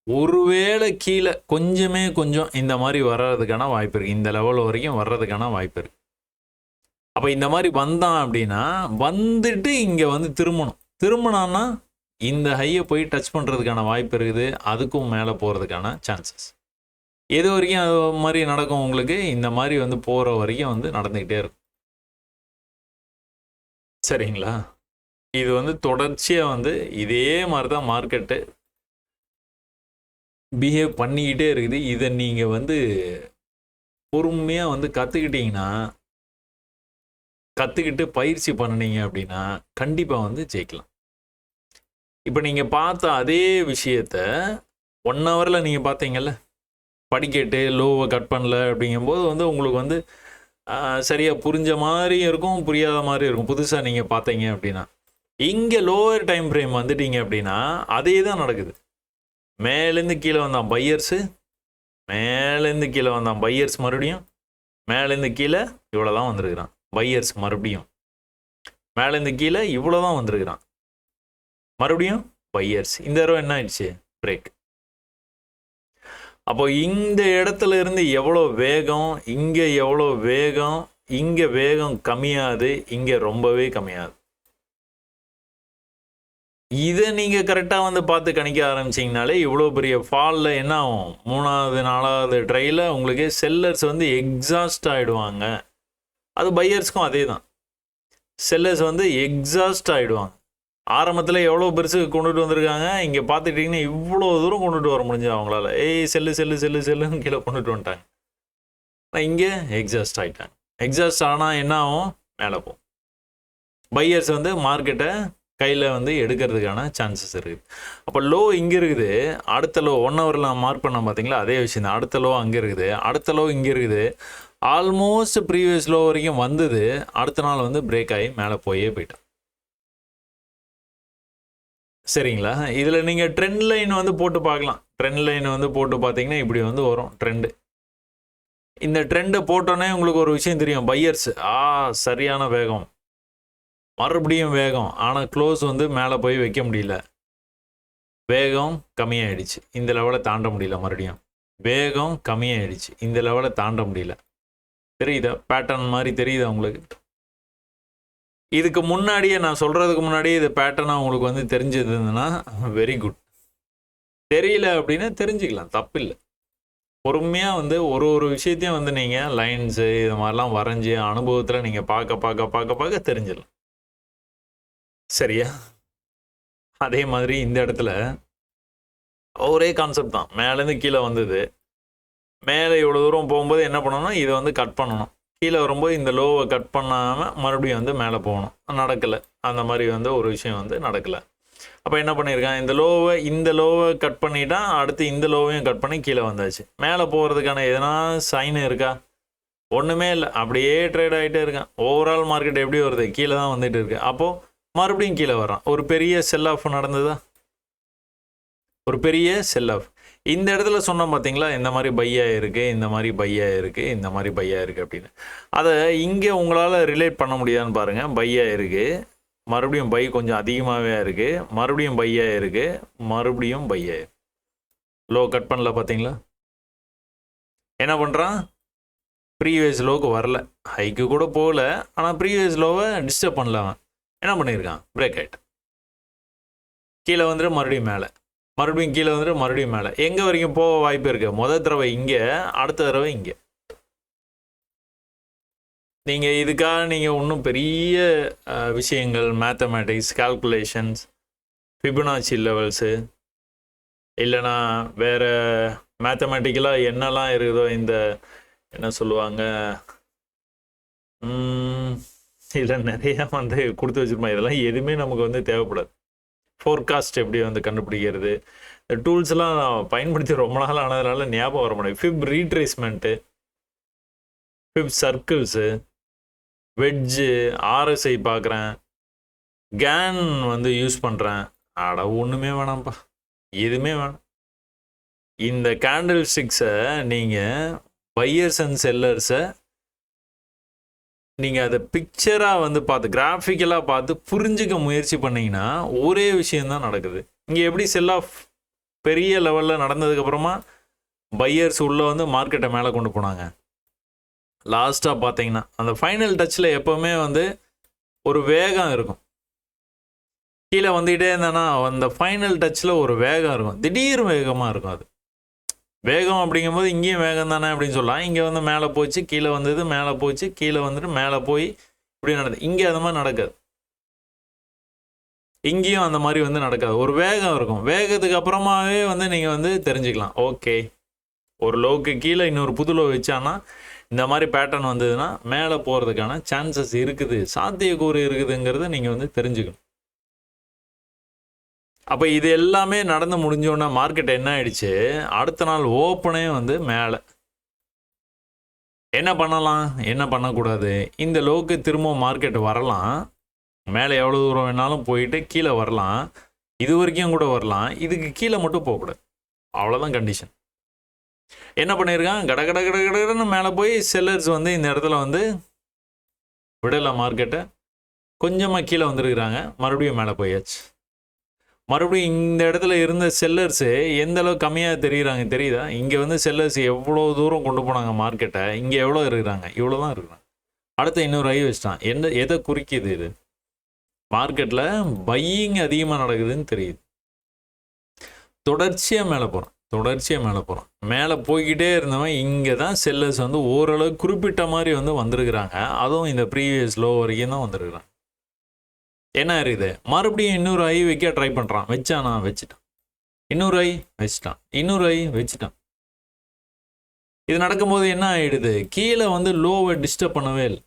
S1: ஒருவேளை கீழே கொஞ்சம் இந்த மாதிரி வர்றதுக்கான வாய்ப்பு இருக்குது. இந்த லெவல் வரைக்கும் வர்றதுக்கான வாய்ப்பு இருக்குது. அப்போ இந்த மாதிரி வந்தான் அப்படின்னா வந்துட்டு இங்கே வந்து திரும்பினான்னா இந்த ஹையை போய் டச் பண்ணுறதுக்கான வாய்ப்பு இருக்குது. அதுக்கும் மேலே போகிறதுக்கான சான்சஸ் எது வரைக்கும் அது மாதிரி நடக்கும் உங்களுக்கு? இந்த மாதிரி வந்து போகிற வரைக்கும் வந்து நடந்துக்கிட்டே இருக்கும். சரிங்களா? இது வந்து தொடர்ச்சியாக வந்து இதே மாதிரி தான் மார்க்கெட்டு பிஹேவ் பண்ணிக்கிட்டே இருக்குது. இதை நீங்கள் வந்து பொறுமையாக வந்து கற்றுக்கிட்டு பயிற்சி பண்ணினீங்க அப்படின்னா கண்டிப்பாக வந்து ஜெயிக்கலாம். இப்போ நீங்கள் பார்த்த அதே விஷயத்த 1 ஹவரில் நீங்கள் பார்த்தீங்கல்ல, படிக்கட்டு லோவை கட் பண்ணல அப்படிங்கும்போது வந்து உங்களுக்கு வந்து சரியாக புரிஞ்ச மாதிரியும் இருக்கும், புரியாத மாதிரி இருக்கும். புதுசாக நீங்கள் பார்த்தீங்க அப்படின்னா இங்கே லோவர் டைம் ஃப்ரேம் வந்துட்டீங்க அப்படின்னா அதே தான் நடக்குது. மேலேருந்து கீழே வந்தான் பையர்ஸு, மேலேருந்து கீழே வந்தான் பையர்ஸ், மறுபடியும் மேலேருந்து கீழே இவ்வளோ தான் வந்திருக்கிறான் பையர்ஸ், மறுபடியும் மேலேருந்து கீழே இவ்வளோ தான் வந்திருக்கிறான், மறுபடியும் பையர்ஸ். இந்த தடவை என்ன ஆயிடுச்சு? பிரேக். அப்போ இந்த இடத்துல இருந்து எவ்வளோ வேகம், இங்கே எவ்வளோ வேகம், இங்கே வேகம் கம்மியாது, இங்கே ரொம்பவே கம்மியாது. இதை நீங்கள் கரெக்டாக வந்து பார்த்து கணிக்க ஆரம்பிச்சிங்கனாலே இவ்வளோ பெரிய ஃபாலில் என்ன ஆகும்? 3வது 4வது ட்ரையில் உங்களுக்கு செல்லர்ஸ் வந்து எக்ஸாஸ்ட் ஆகிடுவாங்க. அது பையர்ஸ்க்கும் அதே தான். செல்லர்ஸ் வந்து எக்ஸாஸ்ட் ஆகிடுவாங்க. ஆரம்பத்தில் எவ்வளோ பெருசுக்கு கொண்டுட்டு வந்திருக்காங்க, இங்கே பார்த்துட்டிங்கன்னா இவ்வளோ தூரம் கொண்டுட்டு வர முடிஞ்சு அவங்களால. செல்லுன்னு கீழே கொண்டுட்டு வந்துட்டாங்க. ஆனால் இங்கே எக்ஸாஸ்ட் ஆகிட்டாங்க. எக்ஸாஸ்ட் ஆனால் என்ன ஆகும்? மேலே போகும். பையர்ஸ் வந்து மார்க்கெட்டை கையில் வந்து எடுக்கிறதுக்கான சான்சஸ் இருக்குது. அப்போ லோ இங்கே இருக்குது, அடுத்த லோ 1 ஹவரில் நான் மார்க் பண்ண பார்த்தீங்களா, அதே விஷயம் தான். அடுத்த லோ அங்கே இருக்குது, அடுத்த லோ இங்கே இருக்குது. ஆல்மோஸ்ட் ப்ரீவியஸ் லோ வரைக்கும் வந்தது, அடுத்த நாள் வந்து பிரேக் ஆகி மேலே போயிட்டான். சரிங்களா? இதில் நீங்கள் ட்ரெண்ட் லைன் வந்து போட்டு பார்க்கலாம். ட்ரெண்ட் லைன் வந்து போட்டு பார்த்தீங்கன்னா இப்படி வந்து வரும் ட்ரெண்டு. இந்த ட்ரெண்டை போட்டோன்னே உங்களுக்கு ஒரு விஷயம் தெரியும். பையர்ஸ் சரியான வேகம், மறுபடியும் வேகம், ஆனால் க்ளோஸ் வந்து மேலே போய் வைக்க முடியல. வேகம் கம்மியாயிடுச்சு, இந்த லெவலை தாண்ட முடியல. மறுபடியும் வேகம் கம்மியாயிடுச்சு, இந்த லெவலை தாண்ட முடியல. தெரியுதா? பேட்டர்ன் மாதிரி தெரியுதா உங்களுக்கு? இதுக்கு முன்னாடியே நான் சொல்கிறதுக்கு முன்னாடியே இது பேட்டர்னாக உங்களுக்கு வந்து தெரிஞ்சதுன்னா வெரி குட். தெரியல அப்படின்னா தெரிஞ்சுக்கலாம், தப்பில்லை. பொறுமையாக வந்து ஒரு விஷயத்தையும் வந்து நீங்கள் லைன்ஸு இது மாதிரிலாம் வரைஞ்சி அனுபவத்தில் நீங்கள் பார்க்க தெரிஞ்சிடலாம். சரியா? அதே மாதிரி இந்த இடத்துல ஒரே கான்செப்ட் தான். மேலேருந்து கீழே வந்தது, மேலே இவ்வளோ தூரம் போகும்போது என்ன பண்ணணும்? இதை வந்து கட் பண்ணணும். கீழே வரும்போது இந்த லோவை கட் பண்ணாமல் மறுபடியும் வந்து மேலே போகணும். நடக்கலை. அந்த மாதிரி வந்து ஒரு விஷயம் வந்து நடக்கலை. அப்போ என்ன பண்ணியிருக்கான்? இந்த லோவை கட் பண்ணிட்டான், அடுத்து இந்த லோவையும் கட் பண்ணி கீழே வந்தாச்சு. மேலே போகிறதுக்கான எதனா சைன் இருக்கா? ஒன்றுமே இல்லை. அப்படியே ட்ரேட் ஆகிட்டே இருக்கான். ஓவரால் மார்க்கெட் எப்படி வருது? கீழே தான் வந்துட்டு இருக்கு. அப்போது மறுபடியும் கீழே வரான். ஒரு பெரிய செல் ஆஃப் நடந்ததா? ஒரு பெரிய செல் ஆஃப். இந்த இடத்துல சொன்னோம் பார்த்தீங்களா, இந்த மாதிரி பையாக இருக்குது, இந்த மாதிரி பையாக இருக்குது, இந்த மாதிரி பையாக இருக்குது அப்படின்னு. அதை இங்கே உங்களால் ரிலேட் பண்ண முடியாதுன்னு பாருங்கள். பையாக இருக்குது, மறுபடியும் பை கொஞ்சம் அதிகமாகவே இருக்குது, மறுபடியும் பையாக இருக்குது, மறுபடியும் பையாக. லோ கட் பண்ணல பார்த்தீங்களா? என்ன பண்ணுறான்? ப்ரீவியஸ் லோவுக்கு வரல, ஹைக்கு கூட போகல, ஆனால் ப்ரீவியஸ் லோவை டிஸ்டர்ப் பண்ணல. அவன் என்ன பண்ணியிருக்கான்? பிரேக் ஆகிட்டு கீழே வந்துட்டு மறுபடியும் மேலே. மறுபடியும் கீழே வந்துட்டு மறுபடியும் மேலே. எங்கே வரைக்கும் போக வாய்ப்பு இருக்குது? முதல் தடவை இங்கே, அடுத்த தடவை இங்கே. நீங்கள் இதுக்காக நீங்கள் இன்னும் பெரிய விஷயங்கள், மேத்தமேட்டிக்ஸ், கால்குலேஷன்ஸ், ஃபிபனாச்சி லெவல்ஸு, இல்லைனா வேறு மேத்தமேட்டிக்கலாக என்னெல்லாம் இருக்குதோ, இந்த என்ன சொல்லுவாங்க, இதில் நிறையா வந்து கொடுத்து வச்சுருப்போம். இதெல்லாம் எதுவுமே நமக்கு வந்து தேவைப்படாது. ஃபோர்காஸ்ட் எப்படி வந்து கண்டுபிடிக்கிறது, இந்த டூல்ஸ்லாம் நான் பயன்படுத்தி ரொம்ப நாள் ஆனதுனால ஞாபகம் வர முடியும். ஃபிப் ரீட்ரேஸ்மெண்ட்டு, ஃபிப் சர்க்கிள்ஸு, வெட்ஜு, ஆர்எஸ்ஐ பார்க்குறேன், கேன் வந்து யூஸ் பண்ணுறேன். அட ஒன்றுமே வேணாம்ப்பா, எதுவுமே வேணாம். இந்த கேண்டில் ஸ்டிக்ஸை நீங்கள் பையர்ஸ் அண்ட் செல்லர்ஸை நீங்கள் அதை பிக்சராக வந்து பார்த்து, கிராஃபிக்கலாக பார்த்து புரிஞ்சுக்க முயற்சி பண்ணிங்கன்னா ஒரே விஷயந்தான் நடக்குது. இங்கே எப்படி செல் ஆஃப் பெரிய லெவலில் நடந்ததுக்கப்புறமா பையர்ஸ் உள்ளே வந்து மார்க்கெட்டை மேலே கொண்டு போனாங்க. லாஸ்ட்டாக பார்த்தீங்கன்னா அந்த ஃபைனல் டச்சில் எப்போவுமே வந்து ஒரு வேகம் இருக்கும். கீழே வந்துக்கிட்டே இருந்தேன்னா அந்த ஃபைனல் டச்சில் ஒரு வேகம் இருக்கும், திடீர் வேகமாக இருக்கும். அது வேகம் அப்படிங்கும்போது இங்கேயும் வேகம் தானே அப்படின்னு சொல்லலாம். இங்கே வந்து மேலே போச்சு, கீழே வந்தது, மேலே போச்சு, கீழே வந்துட்டு மேலே போய் இப்படி நடக்குது. இங்கே அந்த மாதிரி நடக்காது, இங்கேயும் அந்த மாதிரி வந்து நடக்காது. ஒரு வேகம் இருக்கும். வேகத்துக்கு அப்புறமாவே வந்து நீங்கள் வந்து தெரிஞ்சுக்கலாம், ஓகே ஒரு லோவுக்கு கீழே இன்னொரு புது லோ வச்சானா இந்த மாதிரி பேட்டர்ன் வந்ததுன்னா மேலே போகிறதுக்கான சான்சஸ் இருக்குது, சாத்தியக்கூறு இருக்குதுங்கிறத நீங்கள் வந்து தெரிஞ்சுக்கணும். அப்போ இது எல்லாமே நடந்து முடிஞ்சோன்னா மார்க்கெட் என்ன ஆயிடுச்சு, அடுத்த நாள் ஓப்பனே வந்து மேலே. என்ன பண்ணலாம், என்ன பண்ணக்கூடாது, இந்த லோவுக்கு திரும்ப மார்க்கெட் வரலாம், மேலே எவ்வளோ தூரம் வேணாலும் போயிட்டு கீழே வரலாம், இது வரைக்கும் கூட வரலாம், இதுக்கு கீழே மட்டும் போகக்கூடாது. அவ்வளோதான் கண்டிஷன். என்ன பண்ணியிருக்கான், கட கட கட கடன்னு மேலே போய் செல்லர்ஸ் வந்து இந்த இடத்துல வந்து விடலை மார்க்கெட்டை, கொஞ்சமாக கீழே வந்துருக்குறாங்க, மறுபடியும் மேலே போயாச்சு. மறுபடியும் இந்த இடத்துல இருந்த செல்லர்ஸு எந்த அளவுக்கு கம்மியாக தெரியுறாங்க தெரியுதா? இங்கே வந்து செல்லர்ஸ் எவ்வளோ தூரம் கொண்டு போனாங்க மார்க்கெட்டை, இங்கே எவ்வளோ இருக்கிறாங்க, இவ்வளோ தான் இருக்கிறாங்க. அடுத்து இன்னொரு ஐ வச்சிட்டான். எதை குறிக்குது இது? மார்க்கெட்டில் பையிங் அதிகமாக நடக்குதுன்னு தெரியுது. தொடர்ச்சியாக மேலே போகிறான், மேலே போய்கிட்டே இருந்தவன் இங்கே தான் செல்லர்ஸ் வந்து ஓரளவு குறிப்பிட்ட மாதிரி வந்து வந்திருக்கிறாங்க. அதுவும் இந்த ப்ரீவியஸ் லோ வரைக்கும் தான் வந்திருக்கிறாங்க. என்ன இருக்குது, மறுபடியும் இன்னொரு ஐ வைக்க ட்ரை பண்ணுறான், வச்சானா, வச்சுட்டான், இன்னொரு ஐ வச்சுட்டான், இன்னொரு ஐ வச்சுட்டான். இது நடக்கும்போது என்ன ஆகிடுது, கீழே வந்து லோவை டிஸ்டர்ப் பண்ணவே இல்லை,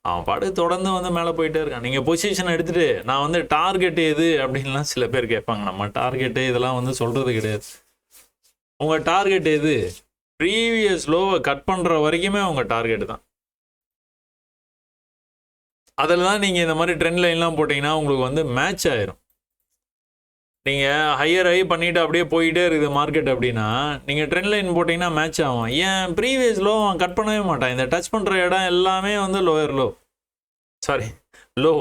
S1: அவன் பாடு தொடர்ந்து வந்து மேலே போயிட்டே இருக்கான். நீங்கள் பொசிஷன் எடுத்துகிட்டு நான் வந்து டார்கெட் எது அப்படின்லாம் சில பேர் கேட்பாங்க. நம்ம டார்கெட்டு இதெல்லாம் வந்து சொல்கிறது கிடையாது. உங்கள் டார்கெட் எது, ப்ரீவியஸ் லோவை கட் பண்ணுற வரைக்குமே உங்கள் டார்கெட் தான். அதில் தான் நீங்கள் இந்த மாதிரி ட்ரெண்ட் லைன்லாம் போட்டிங்கன்னா உங்களுக்கு வந்து மேட்ச் ஆயிரும். நீங்கள் ஹையர் ஹை பண்ணிவிட்டு அப்படியே போயிட்டே இருக்குது மார்க்கெட் அப்படின்னா நீங்கள் ட்ரெண்ட் லைன் போட்டிங்கன்னா மேட்ச் ஆகும். ஏன் ப்ரீவியஸ் லோ அவன் கட் பண்ணவே மாட்டான். இந்த டச் பண்ணுற இடம் எல்லாமே வந்து லோ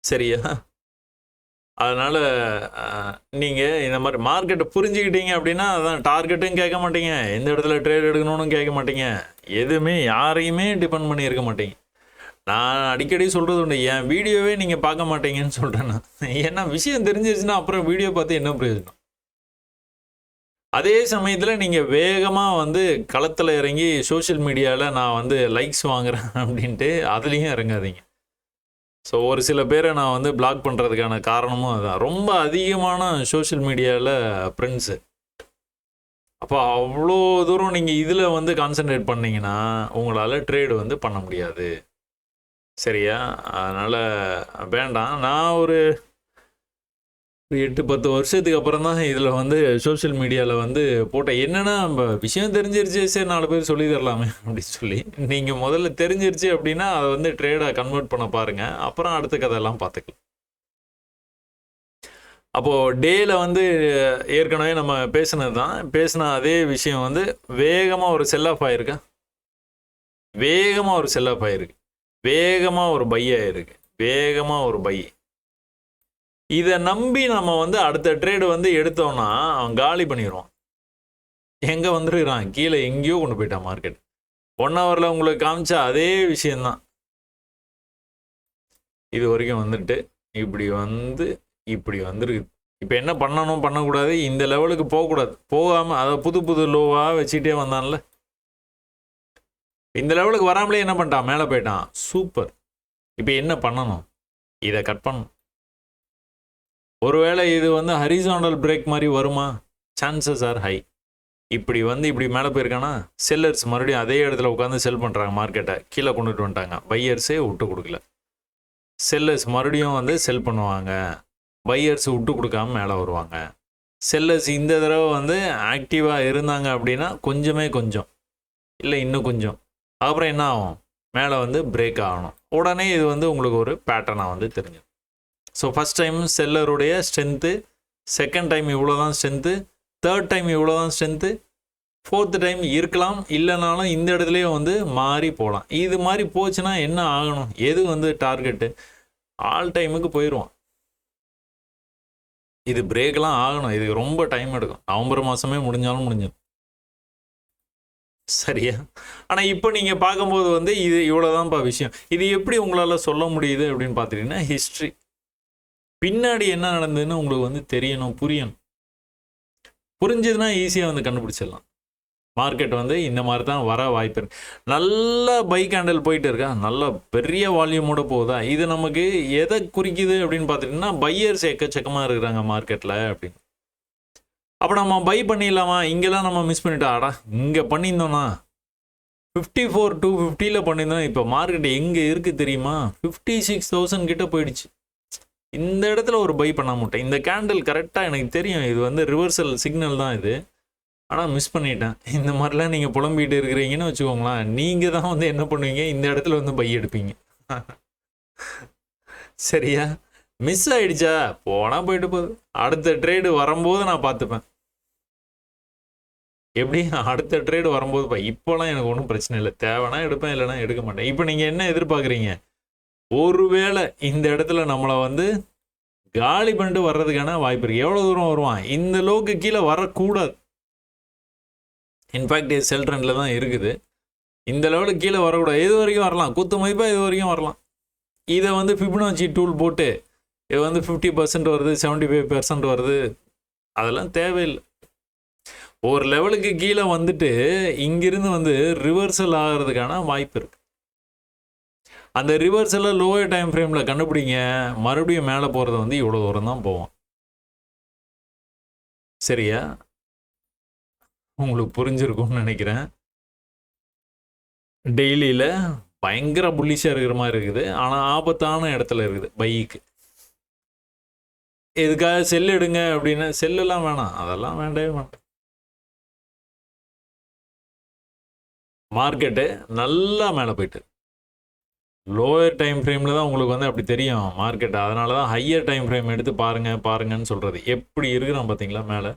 S1: சரியா? அதனால் நீங்கள் இந்த மாதிரி மார்க்கெட்டை புரிஞ்சுக்கிட்டீங்க அப்படின்னா அதான் டார்கெட்டும் கேட்க மாட்டீங்க, எந்த இடத்துல ட்ரேட் எடுக்கணும்னு கேட்க மாட்டீங்க, எதுவுமே யாரையுமே டிபெண்ட் பண்ணி இருக்க மாட்டீங்க. நான் அடிக்கடி சொல்கிறது உண்டு, என் வீடியோவே நீங்கள் பார்க்க மாட்டீங்கன்னு சொல்கிறேன் நான். ஏன்னா விஷயம் தெரிஞ்சிருச்சுன்னா அப்புறம் வீடியோ பார்த்து என்ன பிரயோஜனம்? அதே சமயத்தில் நீங்கள் வேகமாக வந்து களத்தில் இறங்கி சோஷியல் மீடியாவில் நான் வந்து லைக்ஸ் வாங்குறேன் அப்படின்ட்டு அதுலேயும் இறங்காதீங்க. ஸோ ஒரு சில பேரை நான் வந்து பிளாக் பண்ணுறதுக்கான காரணமும் அதுதான். ரொம்ப அதிகமான சோஷியல் மீடியாவில் ஃப்ரெண்ட்ஸு. அப்போ அவ்வளோ தூரம் நீங்கள் இதில் வந்து கான்சன்ட்ரேட் பண்ணிங்கன்னா உங்களால் ட்ரேடு வந்து பண்ண முடியாது, சரியா? அதனால் வேண்டாம். நான் ஒரு 8-10 வருஷத்துக்கு அப்புறம் தான் இதில் வந்து சோஷியல் மீடியாவில் வந்து போட்டேன். என்னென்னா நம்ம விஷயம் தெரிஞ்சிருச்சு, சரி 4 பேர் சொல்லி தரலாமே அப்படின்னு சொல்லி. நீங்கள் முதல்ல தெரிஞ்சிருச்சு அப்படின்னா அதை வந்து ட்ரேடாக கன்வெர்ட் பண்ண பாருங்கள், அப்புறம் அடுத்த கதையெல்லாம் பார்த்துக்கலாம். அப்போது டேயில் வந்து ஏற்கனவே நம்ம பேசின அதே விஷயம் வந்து வேகமாக ஒரு செல் ஆஃப் ஆகிருக்கு, வேகமாக ஒரு பை ஆகிருக்கு, வேகமாக ஒரு பை. இதை நம்பி நம்ம வந்து அடுத்த ட்ரேடு வந்து எடுத்தோம்னா அவன் காலி பண்ணிடுவான். எங்கே வந்துருக்கிறான், கீழே எங்கேயோ கொண்டு போயிட்டான் மார்க்கெட். 1 ஹவரில் உங்களுக்கு காமிச்சா அதே விஷயந்தான். இது வரைக்கும் வந்துட்டு இப்படி வந்து இப்படி வந்துருக்கு. இப்போ என்ன பண்ணணும் பண்ணக்கூடாது, இந்த லெவலுக்கு போகக்கூடாது, போகாமல் அதை புது புது லோவாக வச்சுக்கிட்டே வந்தான்ல, இந்த லெவலுக்கு வராமலே என்ன பண்ணிட்டான், மேலே போயிட்டான். சூப்பர். இப்போ என்ன பண்ணணும், இதை கட் பண்ணணும். ஒருவேளை இது வந்து ஹரிசாண்டல் பிரேக் மாதிரி வருமா, சான்சஸ் ஆர் ஹை. இப்படி வந்து இப்படி மேலே போயிருக்கானா, செல்லர்ஸ் மறுபடியும் அதே இடத்துல உட்காந்து செல் பண்ணுறாங்க, மார்க்கெட்டை கீழே கொண்டுட்டு வந்துட்டாங்க, பையர்ஸே விட்டு கொடுக்கல. செல்லர்ஸ் மறுபடியும் வந்து செல் பண்ணுவாங்க, பையர்ஸ் விட்டு கொடுக்காம மேலே வருவாங்க. செல்லர்ஸ் இந்த தடவை வந்து ஆக்டிவாக இருந்தாங்க அப்படின்னா கொஞ்சம் இல்லை இன்னும் கொஞ்சம், அப்புறம் என்ன ஆகும், மேலே வந்து பிரேக் ஆகணும். உடனே இது வந்து உங்களுக்கு ஒரு பேட்டர்னாக வந்து தெரிஞ்சிடும். ஸோ ஃபஸ்ட் டைம் செல்லருடைய ஸ்ட்ரென்த்து, செகண்ட் டைம் இவ்வளோ தான் ஸ்ட்ரென்த்து, தேர்ட் டைம் இவ்வளோ தான் ஸ்ட்ரென்த்து, ஃபோர்த்து டைம் இருக்கலாம், இல்லைனாலும் இந்த இடத்துலையும் வந்து மாறி போகலாம். இது மாதிரி போச்சுன்னா என்ன ஆகணும், எது வந்து டார்கெட்டு, ஆல் டைமுக்கு போயிடுவான். இது பிரேக்லாம் ஆகணும், இது ரொம்ப டைம் எடுக்கும். நவம்பர் மாதமே முடிஞ்சாலும் முடிஞ்சிடும். சரியா? ஆனால் இப்போ நீங்கள் பார்க்கும்போது வந்து இது இவ்வளோதான்ப்பா விஷயம். இது எப்படி உங்களால் சொல்ல முடியுது அப்படின்னு பார்த்துட்டிங்கன்னா, ஹிஸ்ட்ரி பின்னாடி என்ன நடந்ததுன்னு உங்களுக்கு வந்து தெரியணும், புரியணும். புரிஞ்சதுன்னா ஈஸியாக வந்து கண்டுபிடிச்சிடலாம். மார்க்கெட் வந்து இந்த மாதிரி தான் வர வாய்ப்பு இருக்கு. நல்ல பைக் ஹேண்டில் போயிட்டு இருக்கா, நல்ல பெரிய வால்யூமோட போகுதா, இது நமக்கு எதை குறிக்குது அப்படின்னு பார்த்துட்டிங்கன்னா, பையர்ஸ் எக்கச்சக்கமாக இருக்கிறாங்க மார்க்கெட்டில் அப்படின்னு. அப்போ நம்ம பை பண்ணிடலாமா, இங்கெல்லாம் நம்ம மிஸ் பண்ணிட்டோம், இங்கே பண்ணியிருந்தோம்னா 54,250 பண்ணியிருந்தோம். இப்போ மார்க்கெட் எங்கே இருக்குது தெரியுமா, 56,000 கிட்ட போயிடுச்சு. இந்த இடத்துல ஒரு பை பண்ண மாட்டேன். இந்த கேண்டில் கரெக்டாக எனக்கு தெரியும், இது வந்து ரிவர்சல் சிக்னல் தான் இது, ஆனால் மிஸ் பண்ணிட்டேன். இந்த மாதிரிலாம் நீங்கள் புலம்பிகிட்டு இருக்கிறீங்கன்னு வச்சுக்கோங்களேன், நீங்கள் தான் வந்து என்ன பண்ணுவீங்க, இந்த இடத்துல வந்து பை எடுப்பீங்க. சரியா? மிஸ் ஆகிடுச்சா, போனால் போயிட்டு போகுது, அடுத்த ட்ரேடு வரும்போது நான் பார்த்துப்பேன். எப்படி அடுத்த ட்ரேடு வரும்போது இப்போலாம் எனக்கு ஒன்றும் பிரச்சனை இல்லை, தேவைன்னா எடுப்பேன், இல்லைனா எடுக்க மாட்டேன். இப்போ நீங்கள் என்ன எதிர்பார்க்குறீங்க, ஒருவேளை இந்த இடத்துல நம்மளை வந்து காலி பண்ணிட்டு வர்றதுக்கான வாய்ப்பு இருக்குது. எவ்வளோ தூரம் வருவான், இந்த லோக்கு கீழே வரக்கூடாது. இன்ஃபேக்ட் இது செல் ட்ரெண்டில் தான் இருக்குது. இந்த லெவலுக்கு கீழே வரக்கூடாது, எது வரைக்கும் வரலாம், குத்து மதிப்பாக இது வரைக்கும் வரலாம். இதை வந்து ஃபிபனாச்சி டூல் போட்டு இது வந்து 50% வருது, 75% வருது, அதெல்லாம் தேவையில்லை. ஒரு லெவலுக்கு கீழே வந்துட்டு இங்கிருந்து வந்து ரிவர்சல் ஆகிறதுக்கான வாய்ப்பு இருக்குது. அந்த ரிவர்சலில் லோயர் டைம் ஃப்ரேமில் கண்டுபிடிங்க, மறுபடியும் மேலே போகிறது வந்து இவ்வளோ தூரம் தான் போவோம். சரியா? உங்களுக்கு புரிஞ்சிருக்கும்னு நினைக்கிறேன். டெய்லியில் பயங்கர புல்லிஷாக இருக்கிற மாதிரி இருக்குது, ஆனால் ஆபத்தான இடத்துல இருக்குது பைக்கு. எதுக்காக செல் எடுங்க அப்படின்னு, செல்லெல்லாம் வேணாம், அதெல்லாம் வேண்டவே வேண்டாம். மார்க்கெட்டு நல்லா மேலே போயிட்டு லோயர் டைம் ஃப்ரேமில் தான் உங்களுக்கு வந்து அப்படி தெரியும் மார்க்கெட். அதனால தான் ஹையர் டைம் ஃப்ரேம் எடுத்து பாருங்கன்னு சொல்கிறது. எப்படி இருக்கிறோம் பார்த்தீங்களா மேலே.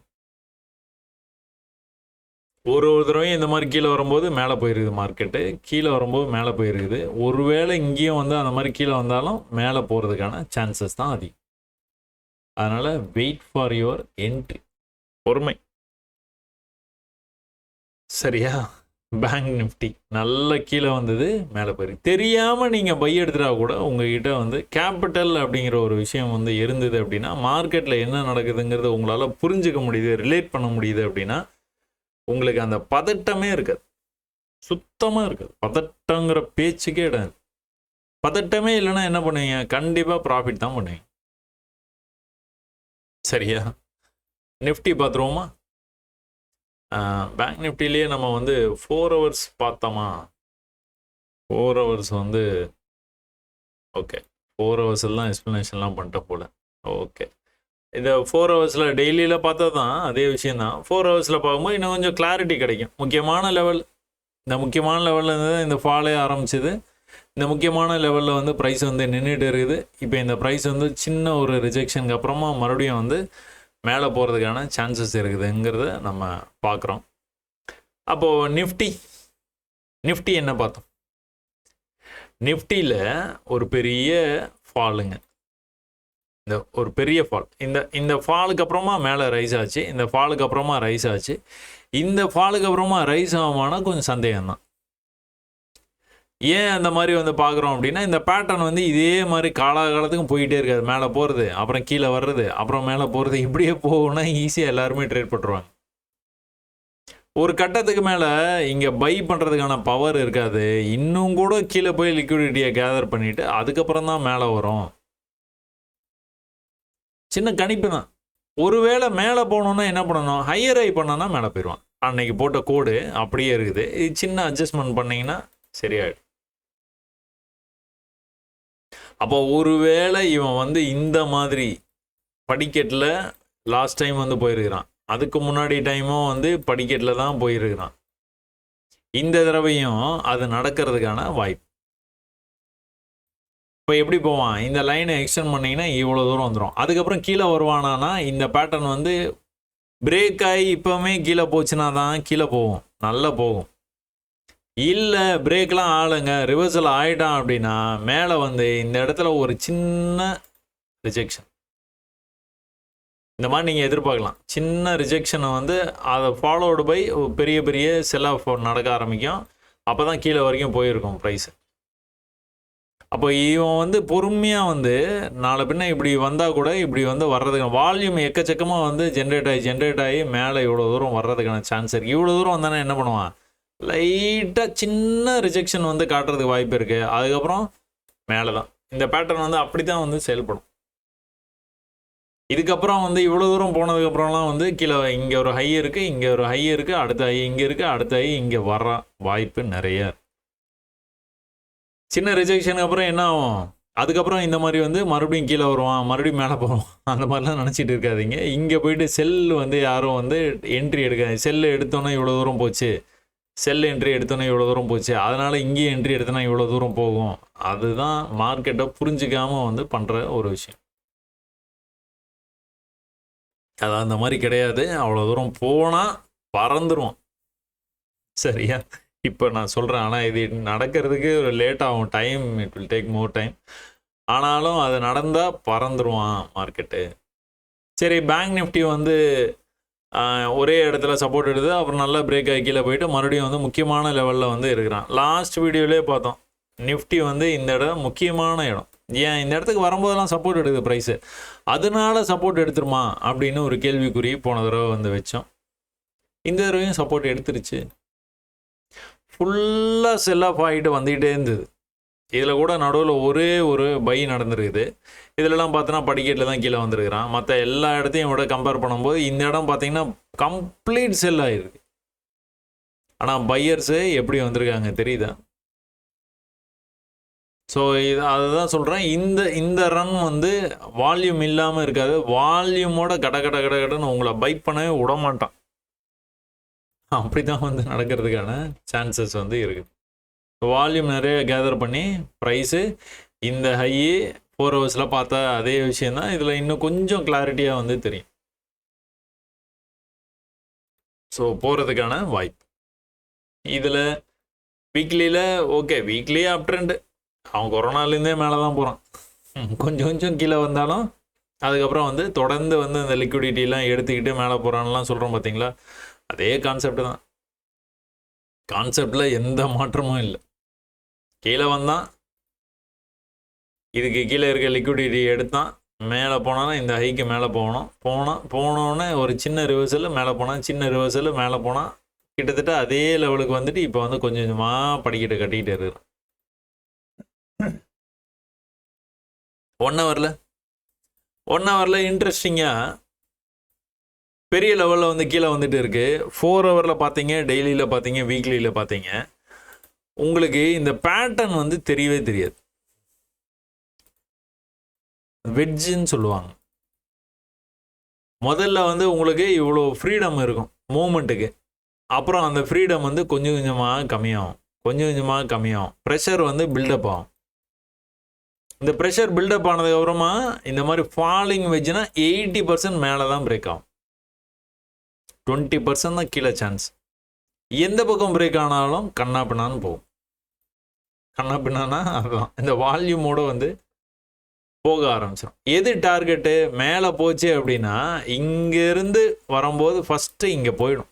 S1: ஒரு தடவையும் இந்த மாதிரி கீழே வரும்போது மேலே போயிருக்குது மார்க்கெட்டு, கீழே வரும்போது மேலே போயிருக்குது. ஒருவேளை இங்கேயும் வந்து அந்த மாதிரி கீழே வந்தாலும் மேலே போகிறதுக்கான சான்சஸ் தான் அதிகம். அதனால் வெயிட் ஃபார் யுவர் என்ட்ரி, பொறுமை. சரியா? பேங்க் நிஃப்டி நல்ல கீழே வந்தது, மேலே போயிருக்கு. தெரியாமல் நீங்கள் பை எடுத்துட்டா கூட உங்ககிட்ட வந்து கேபிட்டல் அப்படிங்கிற ஒரு விஷயம் வந்து இருந்தது அப்படின்னா, மார்க்கெட்டில் என்ன நடக்குதுங்கிறத உங்களால் புரிஞ்சுக்க முடியுது, ரிலேட் பண்ண முடியுது அப்படின்னா, உங்களுக்கு அந்த பதட்டமே இருக்காது, சுத்தமாக இருக்காது. பதட்டங்கிற பேச்சுக்கே இடம். பதட்டமே இல்லைன்னா என்ன பண்ணுவீங்க, கண்டிப்பாக ப்ராஃபிட் தான் பண்ணுவீங்க. சரியா? நிஃப்டி பார்த்துருவோமா? பேங்க் நிஃப்டிலேயே நம்ம வந்து 4 hours பார்த்தோமா, 4 hours வந்து ஓகே, 4 hours தான் எக்ஸ்ப்ளனேஷன்லாம் பண்ணிட்டேன் போல். ஓகே, இந்த 4 hours டெய்லியில் பார்த்தா தான் அதே விஷயந்தான். 4 hours பார்க்கும்போது இன்னும் கொஞ்சம் கிளாரிட்டி கிடைக்கும். முக்கியமான லெவல், இந்த முக்கியமான லெவலில் இருந்து இந்த ஃபாலே ஆரம்பிச்சிது. இந்த முக்கியமான லெவலில் வந்து ப்ரைஸ் வந்து நின்றுட்டு இருக்குது. இப்போ இந்த ப்ரைஸ் வந்து சின்ன ஒரு ரிஜெக்ஷனுக்கு அப்புறமா மறுபடியும் வந்து மேலே போகிறதுக்கான சான்சஸ் இருக்குதுங்கிறத நம்ம பார்க்குறோம். அப்போது நிஃப்டி என்ன பார்த்தோம், நிஃப்டியில் ஒரு பெரிய ஃபாலுங்க, இந்த ஒரு பெரிய ஃபால். இந்த ஃபாலுக்கு அப்புறமா மேலே ரைஸ் ஆச்சு, இந்த ஃபாலுக்கு அப்புறமா ரைஸ் ஆச்சு. இந்த ஃபாலுக்கு அப்புறமா ரைஸ் ஆகுமானா கொஞ்சம் சந்தேகம்தான். ஏன் அந்த மாதிரி வந்து பார்க்குறோம் அப்படின்னா, இந்த பேட்டர்ன் வந்து இதே மாதிரி காலாகாலத்துக்கும் போயிட்டே இருக்காது. மேலே போகிறது, அப்புறம் கீழே வர்றது, அப்புறம் மேலே போகிறது, இப்படியே போகும்னா ஈஸியாக எல்லாருமே ட்ரேட் பண்ணுறாங்க. ஒரு கட்டத்துக்கு மேலே இங்கே பை பண்ணுறதுக்கான பவர் இருக்காது. இன்னும் கூட கீழே போய் லிக்விடிட்டியை கேதர் பண்ணிவிட்டு அதுக்கப்புறம் தான் மேலே வரும். சின்ன கணிப்பு தான். ஒருவேளை மேலே போகணுன்னா என்ன பண்ணணும், ஹையர் ஐ பண்ணோன்னா மேலே போயிடுவான். அன்னைக்கு போட்ட கோடு அப்படியே இருக்குது. இது சின்ன அட்ஜஸ்ட்மெண்ட் பண்ணிங்கன்னா சரியாயிடும். அப்போ ஒருவேளை இவன் வந்து இந்த மாதிரி படிக்கட்டில் லாஸ்ட் டைம் வந்து போயிருக்கிறான், அதுக்கு முன்னாடி டைமும் வந்து படிக்கட்டில் தான் போயிருக்கிறான். இந்த தடவையும் அது நடக்கிறதுக்கான வாய்ப்பு. இப்போ எப்படி போவான், இந்த லைனை எக்ஸ்டெண்ட் பண்ணிங்கன்னா இவ்வளோ தூரம் வந்துடும். அதுக்கப்புறம் கீழே வருவானானா இந்த பேட்டர்ன் வந்து பிரேக் ஆகி இப்போவுமே கீழே போச்சுன்னா தான் கீழே போகும், நல்லா போகும். இல்லை பிரேக்லாம் ஆளுங்க ரிவர்சல் ஆகிட்டான் அப்படின்னா மேலே வந்து இந்த இடத்துல ஒரு சின்ன ரிஜெக்ஷன் இந்த மாதிரி நீங்கள் எதிர்பார்க்கலாம். சின்ன ரிஜெக்ஷனை வந்து அதை ஃபாலோடு பை பெரிய பெரிய செல் ஆஃப் நடக்க ஆரம்பிக்கும். அப்போ தான் கீழே வரைக்கும் போயிருக்கும் ப்ரைஸு. அப்போ இவன் வந்து பொறுமையாக வந்து நாளை பின்ன இப்படி வந்தால் கூட இப்படி வந்து வர்றதுக்கான வால்யூம் எக்கச்சக்கமாக வந்து ஜென்ரேட் ஆகி மேலே இவ்வளோ தூரம் வர்றதுக்கான சான்ஸ் இருக்குது. இவ்வளோ தூரம் வந்தானே என்ன பண்ணுவான், லைட்டாக சின்ன ரிஜெக்ஷன் வந்து காட்டுறதுக்கு வாய்ப்பு இருக்குது. அதுக்கப்புறம் மேலே தான் இந்த பேட்டர்ன் வந்து அப்படி தான் வந்து செயல்படும். இதுக்கப்புறம் வந்து இவ்வளோ தூரம் போனதுக்கப்புறம்லாம் வந்து கீழே இங்கே ஒரு ஹை இருக்குது, இங்கே ஒரு ஹை இருக்குது, அடுத்த ஹை இங்கே இருக்குது, அடுத்த ஹை இங்கே வர வாய்ப்பு நிறைய. சின்ன ரிஜெக்ஷனுக்கு அப்புறம் என்ன ஆகும், அதுக்கப்புறம் இந்த மாதிரி வந்து மறுபடியும் கீழே வருவான், மறுபடியும் மேலே போவான். அந்த மாதிரிலாம் நினச்சிட்டு இருக்காதிங்க. இங்கே போயிட்டு செல் வந்து யாரும் வந்து என்ட்ரி எடுக்காது. செல்லு எடுத்தோன்னே இவ்வளோ தூரம் போச்சு, செல் என்ட்ரி எடுத்தோன்னே இவ்வளோ தூரம் போச்சு, அதனால் இங்கேயும் என்ட்ரி எடுத்தோன்னா இவ்வளோ தூரம் போகும். அதுதான் மார்க்கெட்டை புரிஞ்சிக்காமல் வந்து பண்ணுற ஒரு விஷயம். அது அந்த மாதிரி கிடையாது. அவ்வளோ தூரம் போனால் பறந்துடும். சரியா? இப்போ நான் சொல்கிறேன், ஆனால் இது நடக்கிறதுக்கு ஒரு லேட் ஆகும், time, it will take more time. ஆனாலும் அது நடந்தால் பறந்துருவான் மார்க்கெட்டு. சரி, பேங்க் நிஃப்டி வந்து ஒரே இடத்துல சப்போர்ட் எடுத்து அப்புறம் நல்லா பிரேக் ஆகி கீழே போயிட்டு மறுபடியும் வந்து முக்கியமான லெவலில் வந்து இருக்கிறான். லாஸ்ட் வீடியோவிலே பார்த்தோம், நிஃப்டி வந்து இந்த இடம் முக்கியமான இடம். ஏன் இந்த இடத்துக்கு வரும்போதெல்லாம் சப்போர்ட் எடுக்குது ப்ரைஸு, அதனால சப்போர்ட் எடுத்துருமா அப்படின்னு ஒரு கேள்விக்குறி போன தடவை வந்து வச்சோம். இந்த தடவையும் சப்போர்ட் எடுத்துருச்சு. ஃபுல்லாக செல் ஆஃப் ஆகிட்டு வந்துக்கிட்டே இருந்தது. இதில் கூட நடுவில் ஒரே ஒரு பை நடந்துருக்குது. இதிலலாம் பார்த்தோன்னா படிக்கட்டில் தான் கீழே வந்துருக்கிறான். மற்ற எல்லா இடத்தையும் விட கம்பேர் பண்ணும்போது இந்த இடம் பார்த்திங்கன்னா கம்ப்ளீட் செல் ஆகிருக்கு. ஆனால் பையர்ஸு எப்படி வந்திருக்காங்க தெரியுதா? ஸோ அதுதான் சொல்கிறேன், இந்த ரன் வந்து வால்யூம் இல்லாமல் இருக்காது. வால்யூமோட கடன்னு உங்களை பைக் பண்ணவே விட மாட்டான். அப்படி தான் வந்து நடக்கிறதுக்கான சான்சஸ் வந்து இருக்குது. வால்யூம் நிறைய கேதர் பண்ணி ப்ரைஸு இந்த ஹையி 4 ஹவர்ஸில் பார்த்தா அதே விஷயந்தான். இதில் இன்னும் கொஞ்சம் கிளாரிட்டியாக வந்து தெரியும். ஸோ போகிறதுக்கான வாய்ப்பு. இதில் வீக்லியில் ஓகே, வீக்லியே அப் ட்ரெண்டு. அவன் கொரோனாலேருந்தே மேலே தான் போகிறான். கொஞ்சம் கொஞ்சம் கீழே வந்தாலும் அதுக்கப்புறம் வந்து தொடர்ந்து வந்து அந்த லிக்விடிட்டிலாம் எடுத்துக்கிட்டு மேலே போகிறான்லாம் சொல்கிறோம் பார்த்தீங்களா? அதே கான்செப்ட் தான். கான்செப்டில் எந்த மாற்றமும் இல்லை. கீழே வந்தான், இதுக்கு கீழே இருக்க லிக்விடிட்டி எடுத்தான், மேலே போனாலும் இந்த ஹைக்கு மேலே போகணும். போனோடனே ஒரு சின்ன ரிவர்சல் மேலே போனால், சின்ன ரிவர்சல் மேலே போனால், கிட்டத்தட்ட அதே லெவலுக்கு வந்துட்டு இப்போ வந்து கொஞ்சம் கொஞ்சமாக படிக்கிட்டு கட்டிக்கிட்டு இருக்கிறான். 1 ஹவரில் இன்ட்ரெஸ்டிங்காக பெரிய லெவலில் வந்து கீழே வந்துட்டு இருக்குது. 4 ஹவரில் பார்த்தீங்க, டெய்லியில் பார்த்தீங்க, வீக்லியில் பார்த்தீங்க, உங்களுக்கு இந்த பேட்டர்ன் வந்து தெரியவே தெரியாது. வெட்ஜுன்னு சொல்லுவாங்க. முதல்ல வந்து உங்களுக்கு இவ்வளோ ஃப்ரீடம் இருக்கும் மூமெண்ட்டுக்கு, அப்புறம் அந்த ஃப்ரீடம் வந்து கொஞ்சம் கொஞ்சமாக கம்மியாகும். ப்ரெஷர் வந்து பில்டப் ஆகும். இந்த ப்ரெஷர் பில்டப் ஆனதுக்கப்புறமா இந்த மாதிரி ஃபாலிங் வெஜ்னா 80% மேலே தான் பிரேக் ஆகும், 20% தான் கீழே சான்ஸ். எந்த பக்கம் பிரேக் ஆனாலும் கண்ணா பின்னான்னு போகும். கண்ணா பின்னானா அதுதான் இந்த வால்யூமோடு வந்து போக ஆரம்பிச்சிடும். எது டார்கெட்டு மேலே போச்சு அப்படின்னா இங்கேருந்து வரும்போது ஃபஸ்ட்டு இங்கே போயிடும்.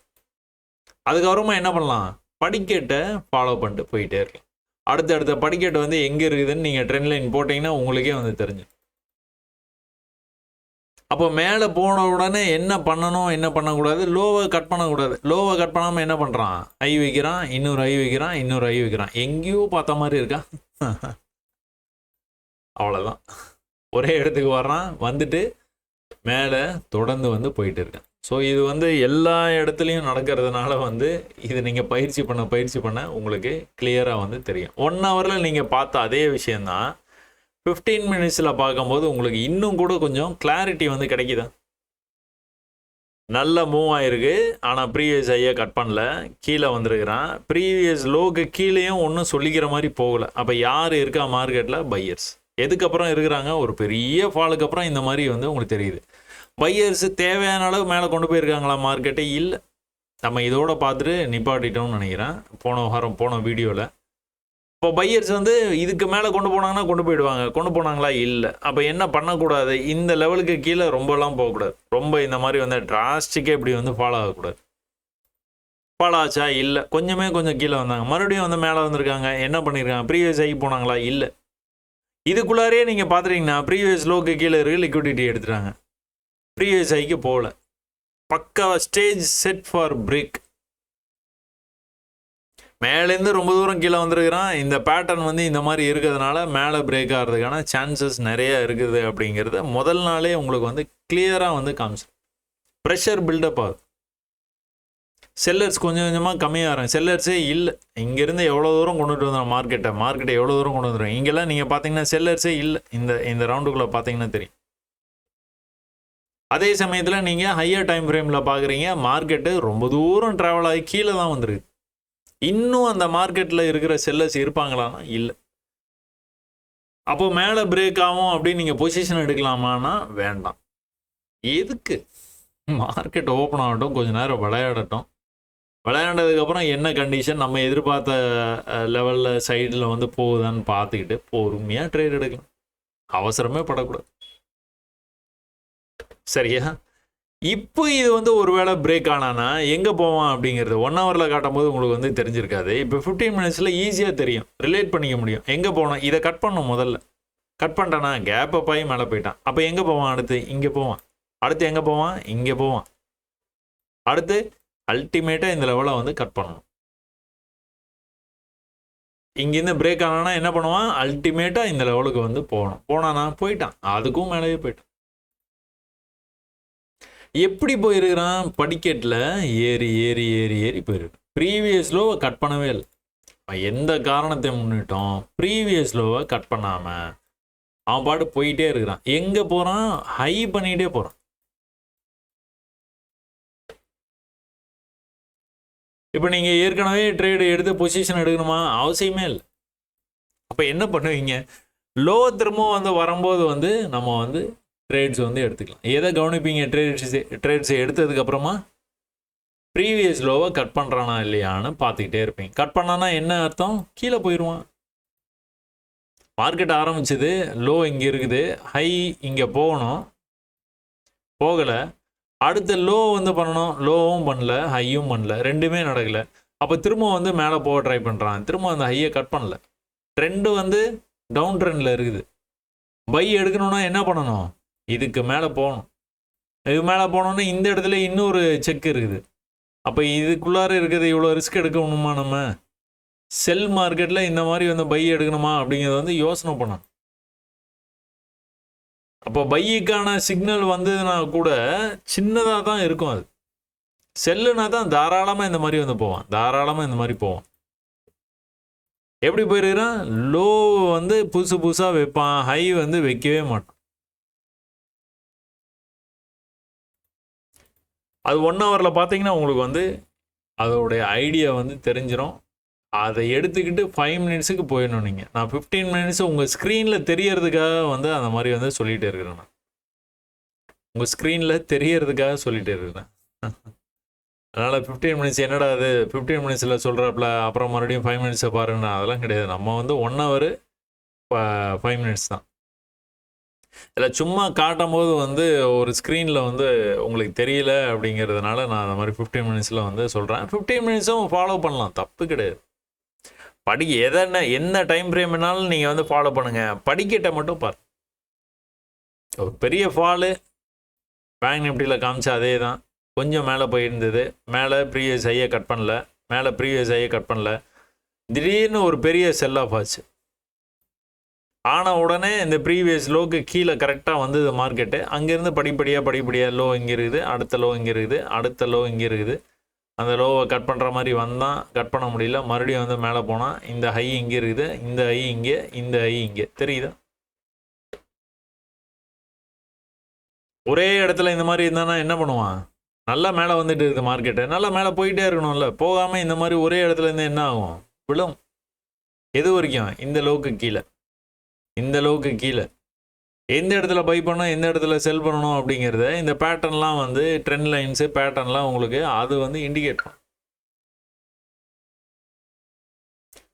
S1: அதுக்கப்புறமா என்ன பண்ணலாம், படிக்கட்டை ஃபாலோ பண்ணிட்டு போயிட்டே இருக்கலாம். அடுத்த படிக்கட்டு வந்து எங்கே இருக்குதுன்னு நீங்கள் ட்ரெண்ட் லைன் போட்டிங்கன்னா உங்களுக்கே வந்து தெரிஞ்சு. அப்போ மேலே போன உடனே என்ன பண்ணணும் என்ன பண்ணக்கூடாது, லோவை கட் பண்ணக்கூடாது. லோவை கட் பண்ணாமல் என்ன பண்ணுறான், ஐ வைக்கிறான், இன்னொரு ஐ வைக்கிறான், இன்னொரு ஐ வைக்கிறான். எங்கேயோ பார்த்த மாதிரி இருக்கா. அவ்வளோதான், ஒரே இடத்துக்கு வர்றான், வந்துட்டு மேலே தொடர்ந்து வந்து போயிட்டு இருக்கேன். ஸோ இது வந்து எல்லா இடத்துலையும் நடக்கிறதுனால வந்து இது நீங்கள் பயிற்சி பண்ண உங்களுக்கு கிளியராக வந்து தெரியும். 1 ஹவரில் நீங்கள் பார்த்த அதே விஷயந்தான் 15 மினிட்ஸில் பார்க்கும்போது உங்களுக்கு இன்னும் கூட கொஞ்சம் கிளாரிட்டி வந்து கிடைக்குதா. நல்ல மூவ் ஆகிருக்கு, ஆனால் ப்ரீவியஸ் ஐயை கட் பண்ணல, கீழே வந்துருக்கிறான். ப்ரீவியஸ் லோக்கு கீழேயும் ஒன்றும் சொல்லிக்கிற மாதிரி போகலை. அப்போ யார் இருக்கா மார்க்கெட்டில், பையர்ஸ். எதுக்கப்புறம் இருக்கிறாங்க, ஒரு பெரிய ஃபாலுக்கு அப்புறம் இந்த மாதிரி வந்து உங்களுக்கு தெரியுது. பையர்ஸ் தேவையான அளவு மேலே கொண்டு போயிருக்காங்களா மார்க்கெட்டே, இல்லை. நம்ம இதோட பார்த்துட்டு நிப்பாட்டிட்டோம்னு நினைக்கிறேன் போன வீடியோவில். இப்போ பையர்ஸ் வந்து இதுக்கு மேலே கொண்டு போனாங்கன்னா கொண்டு போயிடுவாங்க, கொண்டு போனாங்களா, இல்லை. அப்போ என்ன பண்ணக்கூடாது, இந்த லெவலுக்கு கீழே ரொம்பலாம் போகக்கூடாது. ரொம்ப இந்த மாதிரி வந்து டிராஸ்டிக்கே இப்படி வந்து ஃபாலோ ஆகக்கூடாது. ஃபாலோ ஆச்சா, இல்லை. கொஞ்சம் கீழே வந்தாங்க, மறுபடியும் வந்து மேலே வந்திருக்காங்க. என்ன பண்ணியிருக்காங்க, ப்ரீவியஸ் ஆகி போனாங்களா, இல்லை. இதுக்குள்ளாரே நீங்கள் பார்த்துட்டிங்கன்னா ப்ரீவியஸ் லோக்கு கீழே இருக்குது, லிக்விடிட்டி எடுத்துட்டாங்க. ப்ரீவியஸ் ஐக்கு போகல, பக்கா ஸ்டேஜ் செட் ஃபார் பிரேக். மேலேருந்து ரொம்ப தூரம் கீழே வந்துருக்கிறான். இந்த பேட்டர்ன் வந்து இந்த மாதிரி இருக்கிறதுனால மேலே பிரேக் ஆகிறதுக்கான சான்சஸ் நிறையா இருக்குது அப்படிங்கிறத முதல் நாளே உங்களுக்கு வந்து கிளியராக வந்து காமிச்சு. ப்ரெஷர் பில்டப் ஆகுது. செல்லர்ஸ் கொஞ்சம் கொஞ்சமாக கம்மியாகிறாங்க. செல்லர்ஸே இல்லை. இங்கேருந்து எவ்வளோ தூரம் கொண்டுட்டு வந்தோம் மார்க்கெட்டை எவ்வளோ தூரம் கொண்டு வந்துடும். இங்கெல்லாம் நீங்கள் பார்த்தீங்கன்னா செல்லர்ஸே இல்லை. இந்த ரவுண்டுக்குள்ளே பார்த்தீங்கன்னா தெரியும். அதே சமயத்தில் நீங்கள் ஹையர் டைம் ஃப்ரேமில் பார்க்குறீங்க, மார்க்கெட்டு ரொம்ப தூரம் ட்ராவல் ஆகி கீழே தான் வந்துருக்கு. இன்னும் அந்த மார்க்கெட்டில் இருக்கிற செல்லர்ஸ் இருப்பாங்களான்னா இல்லை. அப்போ மேலே பிரேக் ஆகும் அப்படின்னு நீங்கள் பொசிஷன் எடுக்கலாமான்னா வேண்டாம். எதுக்கு, மார்க்கெட் ஓப்பன் ஆகட்டும், கொஞ்சம் நேரம் விளையாடட்டும். விளையாண்டதுக்கப்புறம் என்ன கண்டிஷன், நம்ம எதிர்பார்த்த லெவலில் சைடில் வந்து போகுதான்னு பார்த்துக்கிட்டு பொறுமையாக ட்ரேட் எடுக்கலாம். அவசரமே படக்கூடாது, சரியா? இப்போ இது வந்து ஒரு வேளை பிரேக் ஆனானா எங்கே போவான் அப்படிங்கிறது 1 ஹவரில் காட்டும் போது உங்களுக்கு வந்து தெரிஞ்சிருக்காது. இப்போ 15 மினிட்ஸில் ஈஸியாக தெரியும், ரிலேட் பண்ணிக்க முடியும். எங்கே போனோம், இதை கட் பண்ணணும். முதல்ல கட் பண்ணிட்டானா, கேப் அப் ஆகி மேலே போயிட்டான். அப்போ எங்கே போவான், அடுத்து இங்கே போவான், அடுத்து எங்கே போவான், இங்கே போவான், அடுத்து அல்டிமேட்டாக இந்த லெவலை வந்து கட் பண்ணணும். இங்கேருந்து பிரேக் ஆனானா என்ன பண்ணுவான், அல்டிமேட்டாக இந்த லெவலுக்கு வந்து போகணும். போனானா, போயிட்டான், அதுக்கும் மேலேயே போயிட்டான். எப்படி போயிருக்கிறான், படிக்கட்டில் ஏறி ஏறி ஏறி ஏறி போயிருக்கு. ப்ரீவியஸ் லோவை கட் பண்ணவே இல்லை. எந்த காரணத்தை முன்னிட்டோம், ப்ரீவியஸ் லோவை கட் பண்ணாமல் அவன் பாட்டு போயிட்டே இருக்கிறான். எங்கே போகிறான், ஹை பண்ணிகிட்டே போகிறான். இப்போ நீங்கள் ஏற்கனவே ட்ரேடு எடுத்து பொசிஷன் எடுக்கணுமா, அவசியமே இல்லை. அப்போ என்ன பண்ணுவீங்க, லோ திரும்ப வந்து வரும்போது வந்து நம்ம வந்து ட்ரேட்ஸ் வந்து எடுத்துக்கலாம். எதை கவனிப்பீங்க, ட்ரேட்ஸை எடுத்ததுக்கப்புறமா ப்ரீவியஸ் லோவை கட் பண்ணுறானா இல்லையான்னு பார்த்துக்கிட்டே இருப்பீங்க. கட் பண்ணானா என்ன அர்த்தம், கீழே போயிடுவான். மார்க்கெட் ஆரம்பிச்சது, லோ இங்கே இருக்குது, ஹை இங்கே போகணும், போகலை. அடுத்த லோ வந்து பண்ணணும், லோவும் பண்ணல, ஹையும் பண்ணல, ரெண்டுமே நடக்கலை. அப்போ திரும்ப வந்து மேலே போக ட்ரை பண்ணுறான், திரும்ப அந்த ஹையை கட் பண்ணல. ட்ரெண்டு வந்து டவுன் ட்ரெண்டில் இருக்குது. பை எடுக்கணும்னா என்ன பண்ணணும், இதுக்கு மேலே போகணும். இதுக்கு மேலே போனோன்னா இந்த இடத்துல இன்னொரு செக் இருக்குது. அப்போ இதுக்குள்ளார இருக்கிறது இவ்வளோ ரிஸ்க் எடுக்கணுமா, நம்ம செல் மார்க்கெட்டில் இந்த மாதிரி வந்து பை எடுக்கணுமா அப்படிங்கிறத வந்து யோசனை பண்ணணும். அப்போ பைக்கான சிக்னல் வந்ததுன்னா கூட சின்னதாக தான் இருக்கும். அது செல்லுனா தான் தாராளமாக இந்த மாதிரி வந்து போவான், தாராளமாக இந்த மாதிரி போவான். எப்படி போயிருக்கிறான், லோ வந்து புதுசாக வைப்பான், ஹை வந்து வைக்கவே மாட்டான். அது 1 ஹவரில் பார்த்தீங்கன்னா உங்களுக்கு வந்து அதோடைய ஐடியா வந்து தெரிஞ்சிடும். அதை எடுத்துக்கிட்டு 5 மினிட்ஸுக்கு போயிடணும் நீங்கள். நான் 15 மினிட்ஸ் உங்கள் ஸ்க்ரீனில் தெரியறதுக்காக வந்து அந்த மாதிரி வந்து சொல்லிகிட்டே இருக்கிறேன். நான் உங்கள் ஸ்க்ரீனில் தெரியறதுக்காக சொல்லிகிட்டே இருக்கிறேன். அதனால் 15 மினிட்ஸ் என்னடா அது 15 மினிட்ஸில் சொல்கிறாப்புல, அப்புறம் மறுபடியும் 5 மினிட்ஸை பாருங்கண்ணா, அதெல்லாம் கிடையாது. நம்ம வந்து 1 ஹவர் 5 மினிட்ஸ் தான். இல்லை சும்மா காட்டும் போது வந்து ஒரு ஸ்க்ரீனில் வந்து உங்களுக்கு தெரியல அப்படிங்கிறதுனால நான் அந்த மாதிரி 15 மினிட்ஸில் வந்து சொல்கிறேன். 15 மினிட்ஸும் ஃபாலோ பண்ணலாம், தப்பு கிடையாது. என்ன டைம் ஃப்ரேம் வேணாலும் நீங்கள் வந்து ஃபாலோ பண்ணுங்கள், படிக்கட்டை மட்டும் பாரு. ஒரு பெரிய ஃபாலு பேங்க் நிஃப்டியில் காமிச்சா அதே தான். கொஞ்சம் மேலே போயிருந்தது, மேலே ப்ரீவியஸ் ஹையை கட் பண்ணல, திடீர்னு ஒரு பெரிய செல் ஆஃப் ஆச்சு. ஆனால் உடனே இந்த ப்ரீவியஸ் லோக்கு கீழே கரெக்டாக வந்தது மார்க்கெட்டு. அங்கேருந்து படிப்படியாக லோ இங்கே இருக்குது, அடுத்த லோ இங்கே இருக்குது. அந்த லோவை கட் பண்ணுற மாதிரி வந்தான், கட் பண்ண முடியல, மறுபடியும் வந்து மேலே போனால் இந்த ஹை இங்கே இருக்குது, இந்த ஹை இங்கே தெரியுதா? ஒரே இடத்துல இந்த மாதிரி இருந்தானா என்ன பண்ணுவான்? நல்லா மேலே வந்துட்டு இருக்குது மார்க்கெட்டு, நல்லா மேலே போயிட்டே இருக்கணும்ல, போகாமல் இந்த மாதிரி ஒரே இடத்துல இருந்து என்ன ஆகும்? விழும். எது வரைக்கும்? இந்த லோவுக்கு கீழே. எந்த இடத்துல பை பண்ணணும், எந்த இடத்துல செல் பண்ணணும் அப்படிங்கிறத இந்த பேட்டர்ன்லாம் வந்து ட்ரெண்ட் லைன்ஸு பேட்டர்ன்லாம் உங்களுக்கு அது வந்து இண்டிகேட் பண்ணும்.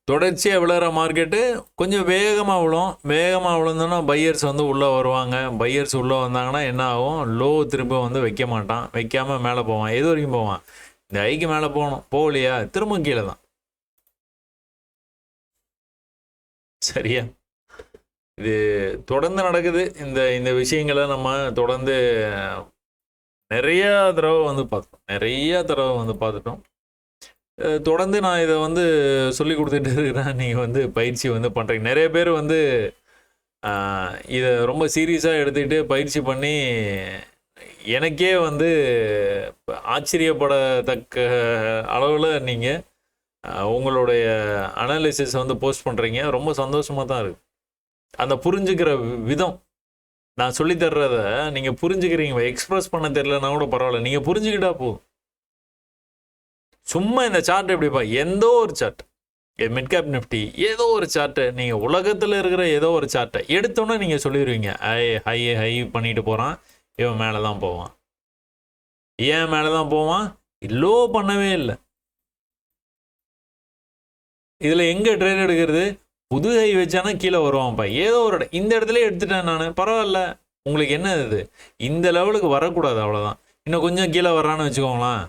S1: தொடர்ச்சியாக விழுற மார்க்கெட்டு கொஞ்சம் வேகமாக விழுந்தோன்னா பையர்ஸ் வந்து உள்ளே வருவாங்க. பையர்ஸ் உள்ளே வந்தாங்கன்னா என்ன ஆகும்? லோ திரும்ப வந்து வைக்காமல் மேலே போவான். எது வரைக்கும் போவான்? இந்த ஐக்கு மேலே போகலையா திரும்ப கீழே தான். சரியா? இது தொடர்ந்து நடக்குது. இந்த விஷயங்களை நம்ம தொடர்ந்து நிறையா தடவை வந்து பார்த்துட்டோம். தொடர்ந்து நான் இதை வந்து சொல்லி கொடுத்துட்டு இருக்கிறேன். நீங்கள் வந்து பயிற்சி வந்து பண்ணுறீங்க. நிறைய பேர் வந்து இதை ரொம்ப சீரியஸாக எடுத்துக்கிட்டு பயிற்சி பண்ணி எனக்கே வந்து ஆச்சரியப்படத்தக்க அளவில் நீங்கள் உங்களுடைய அனாலிசிஸ் வந்து போஸ்ட் பண்ணுறீங்க. ரொம்ப சந்தோஷமாக தான் இருக்குது. அந்த புரிஞ்சுக்கிற விதம், நான் சொல்லித்தர்றத நீங்கள் புரிஞ்சுக்கிறீங்க. எக்ஸ்பிரஸ் பண்ண தெரியலன்னா கூட பரவாயில்ல, நீங்கள் புரிஞ்சுக்கிட்டா போதும். சும்மா இந்த சார்ட் எப்படிப்பா, எந்தோ ஒரு சார்ட், மிட் கேப் நிஃப்டி ஏதோ ஒரு சார்ட்டு, நீங்கள் உலகத்தில் இருக்கிற ஏதோ ஒரு சார்ட்டை எடுத்தோன்னே நீங்கள் சொல்லிடுவீங்க, ஹை பண்ணிட்டு போகிறான், இவன் மேலே தான் போவான். ஏன் மேலே தான் போவான்? லோ பண்ணவே இல்லை. இதில் எங்கே ட்ரேட் எடுக்கிறது? புது ஹை வச்சானா கீழே வருவான்ப்பா. ஏதோ ஒரு இந்த இடத்துல எடுத்துட்டேன் நான், பரவாயில்ல. உங்களுக்கு என்ன இது? இந்த லெவலுக்கு வரக்கூடாது, அவ்வளோதான். இன்னும் கொஞ்சம் கீழே வர்றான்னு வச்சுக்கோங்களேன்,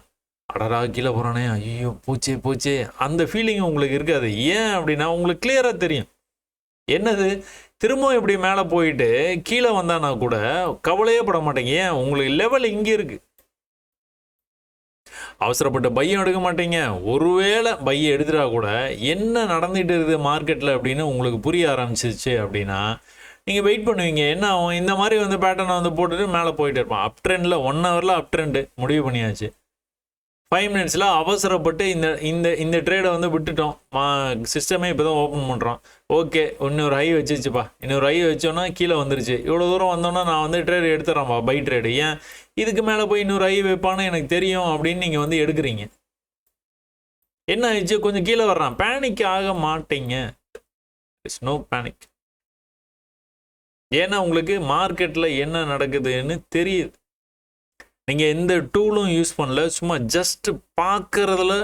S1: அடரா கீழே போகிறானே, ஐயோ போச்சே, அந்த ஃபீலிங் உங்களுக்கு இருக்காது. ஏன் அப்படின்னா உங்களுக்கு கிளியராக தெரியும் என்னது. திரும்ப இப்படி மேலே போயிட்டு கீழே வந்தானா கூட கவலையே பட மாட்டேங்க. ஏன்? உங்களுக்கு லெவல் இங்கே இருக்குது. அவசரப்பட்ட பையம் எடுக்க மாட்டீங்க. ஒருவேளை பையை எடுத்துட்டா கூட என்ன நடந்துகிட்டு இருக்குது மார்க்கெட்டில் அப்படின்னு உங்களுக்கு புரிய ஆரம்பிச்சிச்சு அப்படின்னா நீங்கள் வெயிட் பண்ணுவீங்க. என்ன ஆகும்? இந்த மாதிரி வந்து பேட்டர்னை வந்து போட்டுட்டு மேலே போயிட்டு இருப்பான். அப் ட்ரெண்டில் 1 ஹவரில் அப் ட்ரெண்டு முடிவு பண்ணியாச்சு. 5 மினிட்ஸில் அவசரப்பட்டு இந்த ட்ரேடை வந்து விட்டுட்டோம். சிஸ்டமே இப்போ தான் ஓப்பன் பண்ணுறோம். ஓகே, இன்னொரு ஹை வச்சிச்சுப்பா, இன்னொரு ஹை வச்சோன்னா கீழே வந்துருச்சு. இவ்வளோ தூரம் வந்தோன்னா நான் வந்து ட்ரேடு எடுத்துறேன்ப்பா, பை ட்ரேடு. ஏன்? இதுக்கு மேலே போய் இன்னொரு ஹை வைப்பான்னு எனக்கு தெரியும் அப்படின்னு நீங்கள் வந்து எடுக்கிறீங்க. என்ன ஆயிடுச்சு? கொஞ்சம் கீழே வர்றான், பேனிக் ஆக மாட்டீங்க. It's no panic. ஏன்னா உங்களுக்கு மார்க்கெட்டில் என்ன நடக்குதுன்னு தெரியுது. நீங்கள் எந்த டூலும் யூஸ் பண்ணல, சும்மா ஜஸ்ட் பார்க்குறதுல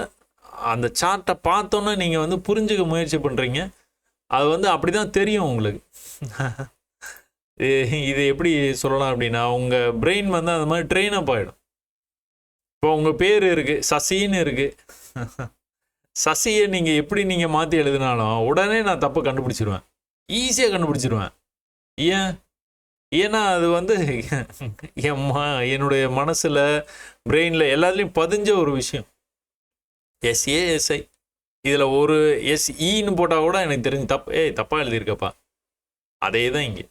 S1: அந்த சார்ட்டை பார்த்தோன்னே நீங்கள் வந்து புரிஞ்சுக்க முயற்சி பண்ணுறீங்க. அது வந்து அப்படி தான் தெரியும் உங்களுக்கு. இது எப்படி சொல்லலாம் அப்படின்னா, உங்கள் பிரெயின் வந்து அந்த மாதிரி ட்ரெயின் அப் ஆகிடும். இப்போ உங்கள் பேர் இருக்குது, சசின்னு இருக்குது. சசியை நீங்கள் எப்படி நீங்கள் மாற்றி எழுதினாலும் உடனே நான் தப்பு கண்டுபிடிச்சிருவேன், ஈஸியாக கண்டுபிடிச்சிருவேன். ஏன்னா அது வந்து என்னுடைய மனசில், பிரெயினில் எல்லாத்துலேயும் பதிஞ்ச ஒரு விஷயம். எஸ்ஏஎஸ்ஐ இதில் ஒரு எஸ்இன்னு போட்டால் கூட எனக்கு தெரிஞ்சு தப்பாக எழுதியிருக்கப்பா. அதே தான் இங்கே.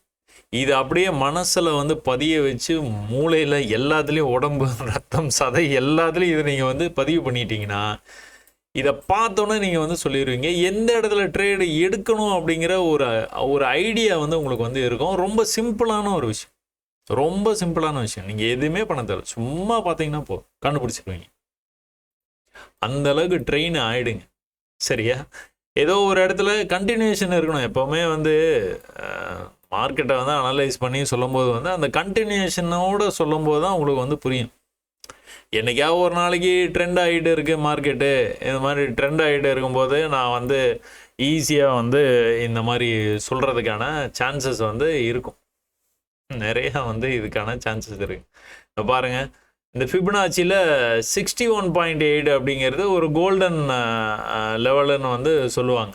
S1: இது அப்படியே மனசில் வந்து பதிய வச்சு மூளையில் எல்லாத்துலேயும், உடம்பு, ரத்தம், சதை எல்லாத்துலேயும் இதை நீங்கள் வந்து பதிவு பண்ணிட்டீங்கன்னா இதை பார்த்தோன்னே நீங்கள் வந்து சொல்லிடுவீங்க எந்த இடத்துல ட்ரேடு எடுக்கணும் அப்படிங்கிற ஒரு ஐடியா வந்து உங்களுக்கு வந்து இருக்கும். ரொம்ப சிம்பிளான ஒரு விஷயம். நீங்கள் எதுவுமே பண்ண தேவை, சும்மா பார்த்தீங்கன்னா கண்டுபிடிச்சிருவீங்க. அந்த அளவுக்கு ட்ரெயின் ஆகிடுங்க. சரியா? ஏதோ ஒரு இடத்துல கண்டினியூஷன் இருக்கணும். எப்போவுமே வந்து மார்க்கெட்டை வந்து அனலைஸ் பண்ணி சொல்லும்போது வந்து அந்த கண்டினியூஷனோடு சொல்லும்போது தான் உங்களுக்கு வந்து புரியும். என்றைக்காவது ஒரு நாளைக்கு ட்ரெண்ட் ஆகிட்டு இருக்குது மார்க்கெட்டு, இந்த மாதிரி ட்ரெண்ட் ஆகிட்டு இருக்கும்போது நான் வந்து ஈஸியாக வந்து இந்த மாதிரி சொல்கிறதுக்கான சான்சஸ் வந்து இருக்கும். நிறையா வந்து இதுக்கான சான்சஸ் இருக்குது. இப்போ பாருங்கள், இந்த ஃபிபனாச்சியில் 61.8 அப்படிங்கிறது ஒரு கோல்டன் லெவலுன்னு வந்து சொல்லுவாங்க.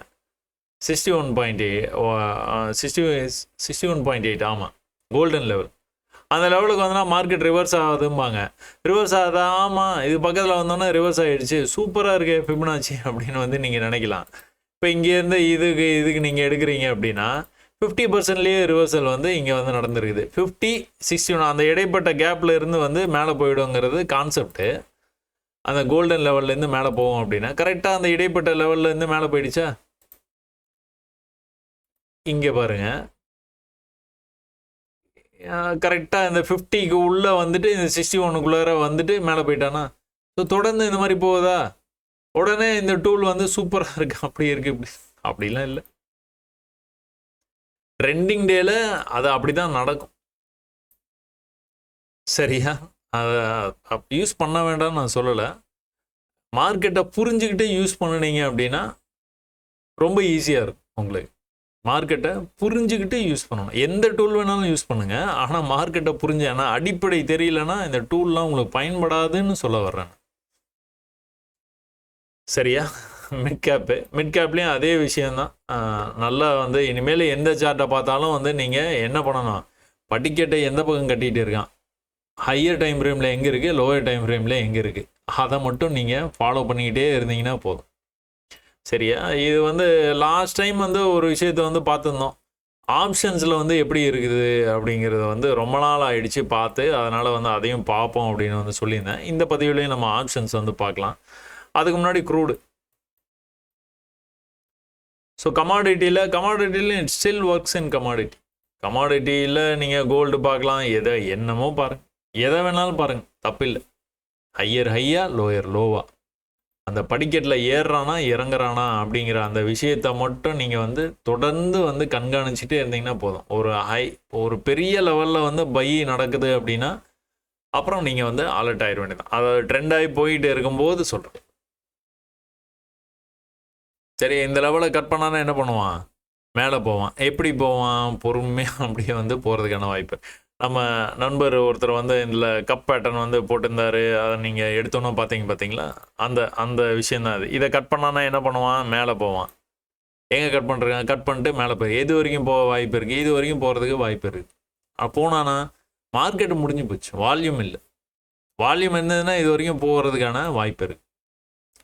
S1: 61.8 ஆமாம் கோல்டன் லெவல். அந்த லெவலுக்கு வந்தோன்னா மார்க்கெட் ரிவர்ஸ் ஆகுதும்பாங்க. ரிவர்ஸ் ஆகுதா? ஆமாம், இது பக்கத்தில் வந்தோன்னா ரிவர்ஸ் ஆகிடுச்சு, சூப்பராக இருக்கே ஃபிபனாச்சி அப்படின்னு வந்து நீங்கள் நினைக்கலாம். இப்போ இங்கேருந்து இதுக்கு நீங்கள் எடுக்கிறீங்க அப்படின்னா 50%லேயே ரிவர்சல் வந்து இங்கே வந்து நடந்துருக்குது. 50, 61 அந்த இடைப்பட்ட கேப்பில் இருந்து வந்து மேலே போயிடுங்கிறது கான்செப்ட்டு. அந்த கோல்டன் லெவல்லேருந்து மேலே போவோம் அப்படின்னா கரெக்டாக அந்த இடைப்பட்ட லெவல்லேருந்து மேலே போயிடுச்சா? இங்கே பாருங்கள், கரெக்டாக இந்த 50க்கு உள்ளே வந்துட்டு இந்த 61க்குள்ளார வந்துட்டு மேலே போயிட்டானா? ஸோ தொடர்ந்து இந்த மாதிரி போகுதா? உடனே இந்த டூல் வந்து சூப்பராக இருக்குது, அப்படி இருக்குது, இப்படி அப்படிலாம் இல்லை. ட்ரெண்டிங் டேல அது அப்படி தான் நடக்கும். சரியா? அதை யூஸ் பண்ண வேண்டாம்னு நான் சொல்லலை. மார்க்கெட்டை புரிஞ்சுக்கிட்டு யூஸ் பண்ணினீங்க அப்படின்னா ரொம்ப ஈஸியாக இருக்கும் உங்களுக்கு. மார்க்கெட்டை புரிஞ்சுக்கிட்டு யூஸ் பண்ணணும். எந்த டூல் வேணாலும் யூஸ் பண்ணுங்கள், ஆனால் மார்க்கெட்டை புரிஞ்சு, ஆனால் அடிப்படை தெரியலன்னா இந்த டூல்லாம் உங்களுக்கு பயன்படாதுன்னு சொல்ல வர்றேன். சரியா? மிட் கேப்லேயும் அதே விஷயந்தான். நல்லா வந்து இனிமேல் எந்த சார்ட்டை பார்த்தாலும் வந்து நீங்கள் என்ன பண்ணணும், படிக்கட்டை எந்த பக்கம் கட்டிகிட்டு இருக்கான், ஹையர் டைம் ஃப்ரேமில் எங்கே இருக்குது, லோயர் டைம் ஃப்ரேமில் எங்கே இருக்குது, அதை மட்டும் நீங்கள் ஃபாலோ பண்ணிக்கிட்டே இருந்தீங்கன்னா போதும். சரியா? இது வந்து லாஸ்ட் டைம் வந்து ஒரு விஷயத்தை வந்து பார்த்துருந்தோம், ஆப்ஷன்ஸில் வந்து எப்படி இருக்குது அப்படிங்கிறத வந்து ரொம்ப நாள் ஆகிடுச்சு பார்த்து, அதனால் வந்து அதையும் பார்ப்போம் அப்படின்னு வந்து சொல்லியிருந்தேன். இந்த பதிவுலேயும் நம்ம ஆப்ஷன்ஸ் வந்து பார்க்கலாம். அதுக்கு முன்னாடி க்ரூடு. ஸோ கமாடிட்டியில் இட் ஸ்டில் ஒர்க்ஸ் இன் கமாடிட்டியில் நீங்கள் கோல்டு பார்க்கலாம், என்னமோ பாருங்கள், எதை வேணாலும் பாருங்கள், தப்பில்லை. ஹையர் ஹையா, லோயர் லோவா, அந்த படிக்கட்டில் ஏறுறானா இறங்குறானா அப்படிங்கிற அந்த விஷயத்தை மட்டும் நீங்கள் வந்து தொடர்ந்து வந்து கண்காணிச்சுட்டே இருந்தீங்கன்னா போதும். ஒரு பெரிய லெவலில் வந்து பை நடக்குது அப்படின்னா அப்புறம் நீங்கள் வந்து அலர்ட் ஆகிட வேண்டியதான். அதாவது ட்ரெண்ட் ஆகி போயிட்டு இருக்கும்போது சொல்கிறேன். சரி, இந்த லெவலை கட் பண்ணானா என்ன பண்ணுவான்? மேலே போவான். எப்படி போவான்? பொறுமையாக அப்படியே வந்து போகிறதுக்கான வாய்ப்பு. நம்ம நண்பர் ஒருத்தர் வந்து இதில் கப் பேட்டர்ன் வந்து போட்டிருந்தார், அதை நீங்கள் எடுத்தோன்னே பார்த்தீங்களா? அந்த விஷயந்தான் அது. இதை கட் பண்ணானா என்ன பண்ணுவான்? மேலே போவான். எங்கே கட் பண்ணுறாங்க? கட் பண்ணிட்டு மேலே போய் எது வரைக்கும் போக வாய்ப்பு இருக்குது? இது வரைக்கும் போகிறதுக்கு வாய்ப்பு இருக்குது. போனானா மார்க்கெட்டு முடிஞ்சு போச்சு, வால்யூம் இல்லை. வால்யூம் இருந்ததுன்னா இது வரைக்கும் போகிறதுக்கான வாய்ப்பு இருக்குது.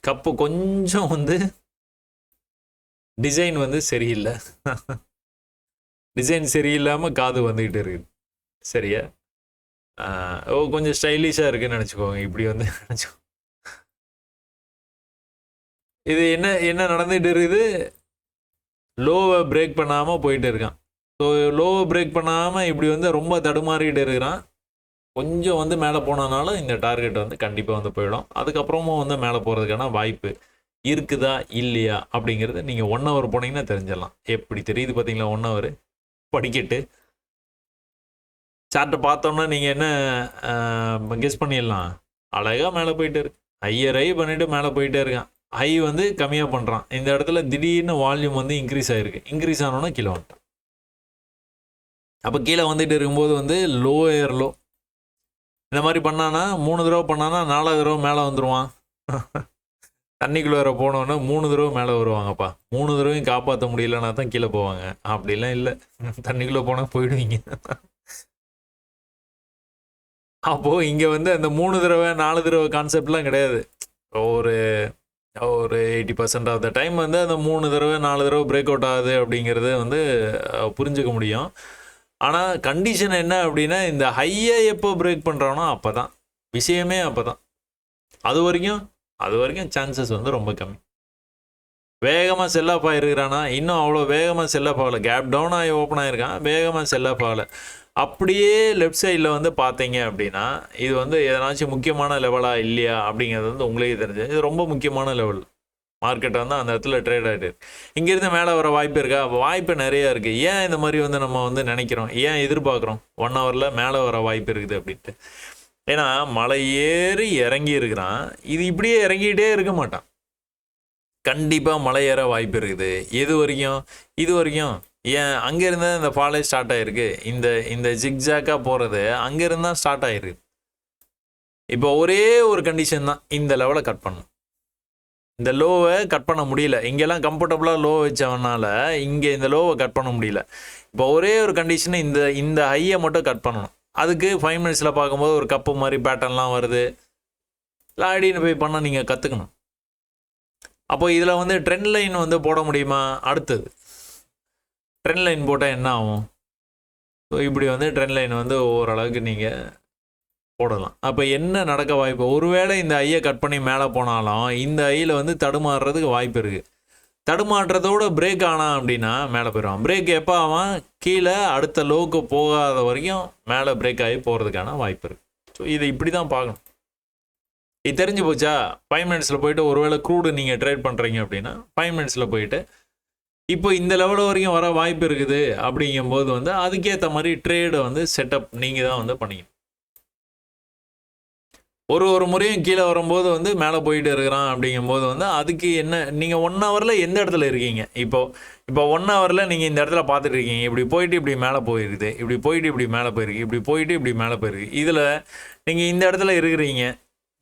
S1: கப்பு கொஞ்சம் வந்து டிசைன் வந்து சரியில்லை, டிசைன் சரியில்லாமல் காது வந்துக்கிட்டு இருக்குது. சரியா? கொஞ்சம் ஸ்டைலிஷாக இருக்குன்னு நினச்சிக்கோங்க, இப்படி வந்து நினச்சிக்கோ. இது என்ன நடந்துகிட்டு இருக்குது? லோவை பிரேக் பண்ணாமல் போயிட்டு இருக்கான். ஸோ லோவை பிரேக் பண்ணாமல் இப்படி வந்து ரொம்ப தடுமாறிக்கிட்டு இருக்கிறான். கொஞ்சம் வந்து மேலே போனனால இந்த டார்கெட் வந்து கண்டிப்பாக வந்து போயிடும். அதுக்கப்புறமும் வந்து மேலே போகிறதுக்கான வாய்ப்பு இருக்குதா இல்லையா அப்படிங்கிறது நீங்கள் 1 hour போனீங்கன்னா தெரிஞ்சிடலாம். எப்படி தெரியுது பார்த்தீங்களா? 1 hour படிக்கட்டு சார்ட்டை பார்த்தோன்னா நீங்கள் என்ன கெஸ் பண்ணிடலாம். அழகாக மேலே போயிட்டே இருக்கு, ஹையர் ஹை பண்ணிவிட்டு மேலே போயிட்டே இருக்கான். ஹை வந்து கம்மியாக பண்ணுறான். இந்த இடத்துல திடீர்னு வால்யூம் வந்து இன்க்ரீஸ் ஆகிருக்கு. இன்க்ரீஸ் ஆனோன்னா கீழே வந்துட்டான். அப்போ கீழே வந்துட்டு இருக்கும்போது வந்து லோயர் லோ இந்த மாதிரி பண்ணானா 3 தடவை பண்ணானா 4வது தடவை மேலே வந்துடுவான். தண்ணிக்குள்ளே வர போனோன்னா 3 தடவை மேலே வருவாங்கப்பா. 3 தடவையும் காப்பாற்ற முடியலன்னா தான் கீழே போவாங்க. அப்படிலாம் இல்லை, தண்ணிக்குள்ளே போனால் போயிடுவீங்க. அப்போது இங்கே வந்து அந்த 3 தடவை 4 தடவை கான்செப்ட்லாம் கிடையாது. ஒரு 80% ஆஃப் த டைம் வந்து அந்த 3 தடவை 4 தடவை பிரேக் அவுட் ஆகுது அப்படிங்கிறது வந்து புரிஞ்சுக்க முடியும். ஆனால் கண்டிஷன் என்ன அப்படின்னா, இந்த ஹையை எப்போ பிரேக் பண்ணுறானோ அப்போ தான் விஷயமே. அப்போ தான் அது வரைக்கும் சான்சஸ் வந்து ரொம்ப கம்மி. வேகமாக செல் ஆஃப் ஆகிருக்கிறானா? இன்னும் அவ்வளோ வேகமாக செல் ஆஃப் ஆகலை. கேப் டவுன் ஆகி ஓப்பன் ஆகிருக்கான், வேகமாக செல் ஆஃப் ஆகலை. அப்படியே லெஃப்ட் சைடில் வந்து பார்த்தீங்க அப்படின்னா இது வந்து எதனாச்சும் முக்கியமான லெவலாக இல்லையா அப்படிங்கிறது வந்து உங்களுக்கே தெரிஞ்சு. இது ரொம்ப முக்கியமான லெவல். மார்க்கெட்டை வந்து அந்த இடத்துல ட்ரேட் ஆகிட்டு இங்கேருந்து மேலே வர வாய்ப்பு இருக்கா? வாய்ப்பு நிறையா இருக்குது. ஏன் இந்த மாதிரி வந்து நம்ம வந்து நினைக்கிறோம், ஏன் எதிர்பார்க்குறோம் 1 hourல மேலே வர வாய்ப்பு இருக்குது அப்படின்ட்டு? ஏன்னா மலை ஏறி இறங்கி இருக்கிறான். இது இப்படியே இறங்கிட்டே இருக்க மாட்டான். கண்டிப்பாக மலை ஏற வாய்ப்பு இருக்குது. இது வரைக்கும் ஏன் அங்கேருந்து இந்த ஃபாலே ஸ்டார்ட் ஆகிருக்கு. இந்த ஜிக்ஜாக்காக போகிறது அங்கேருந்து தான் ஸ்டார்ட் ஆகிருக்கு. இப்போ ஒரே ஒரு கண்டிஷன் தான், இந்த லெவலை கட் பண்ணணும். இந்த லோவை கட் பண்ண முடியல. இங்கெல்லாம் கம்ஃபர்டபுளாக லோ வச்சவனால இங்கே இந்த லோவை கட் பண்ண முடியல. இப்போ ஒரே ஒரு கண்டிஷன், இந்த ஹையை மட்டும் கட் பண்ணணும். அதுக்கு 5 மினிட்ஸில் பார்க்கும்போது ஒரு கப்பு மாதிரி பேட்டர்ன்லாம் வருது. இல்லை ஐடியன்டிஃபை பண்ண நீங்கள் கற்றுக்கணும். அப்போ இதில் வந்து ட்ரெண்ட் லைன் வந்து போட முடியுமா? அடுத்தது ட்ரெண்ட் லைன் போட்டால் என்ன ஆகும்? ஸோ இப்படி வந்து ட்ரெண்ட் லைன் வந்து ஓரளவுக்கு நீங்கள் போடலாம். அப்போ என்ன நடக்க வாய்ப்பு? ஒருவேளை இந்த ஐயை கட் பண்ணி மேலே போனாலும் இந்த ஐயில் வந்து தடுமாறுறதுக்கு வாய்ப்பு இருக்குது. தடுமாற்றத்தோடு பிரேக் ஆனா அப்படின்னா மேலே போயிடுவான். பிரேக் எப்போ ஆவான்? கீழே அடுத்த லோவுக்கு போகாத வரைக்கும் மேலே பிரேக் ஆகி போகிறதுக்கான வாய்ப்பு இருக்குது. ஸோ இதை இப்படி தான் பார்க்கணும். இது தெரிஞ்சு போச்சா? 5 மினிட்ஸில் போயிட்டு ஒருவேளை க்ரூடு நீங்கள் ட்ரேட் பண்ணுறீங்க அப்படின்னா 5 மினிட்ஸில் போயிட்டு இப்போ இந்த லெவல் வரைக்கும் வர வாய்ப்பு இருக்குது அப்படிங்கும்போது வந்து அதுக்கேற்ற மாதிரி ட்ரேடை வந்து செட்டப் நீங்கள் தான் வந்து பண்ணிக்கணும். ஒரு முறையும் கீழே வரும்போது வந்து மேலே போயிட்டு இருக்கிறான் அப்படிங்கும்போது வந்து அதுக்கு என்ன, நீங்கள் 1 ஹவரில் எந்த இடத்துல இருக்கீங்க? இப்போ 1 ஹவரில் நீங்கள் இந்த இடத்துல பார்த்துட்டு இருக்கீங்க. இப்படி போயிட்டு இப்படி மேலே போயிருக்குது, இப்படி போயிட்டு இப்படி மேலே போயிருக்கு, இப்படி போயிட்டு இப்படி மேலே போயிருக்கு. இதில் நீங்கள் இந்த இடத்துல இருக்கிறீங்க.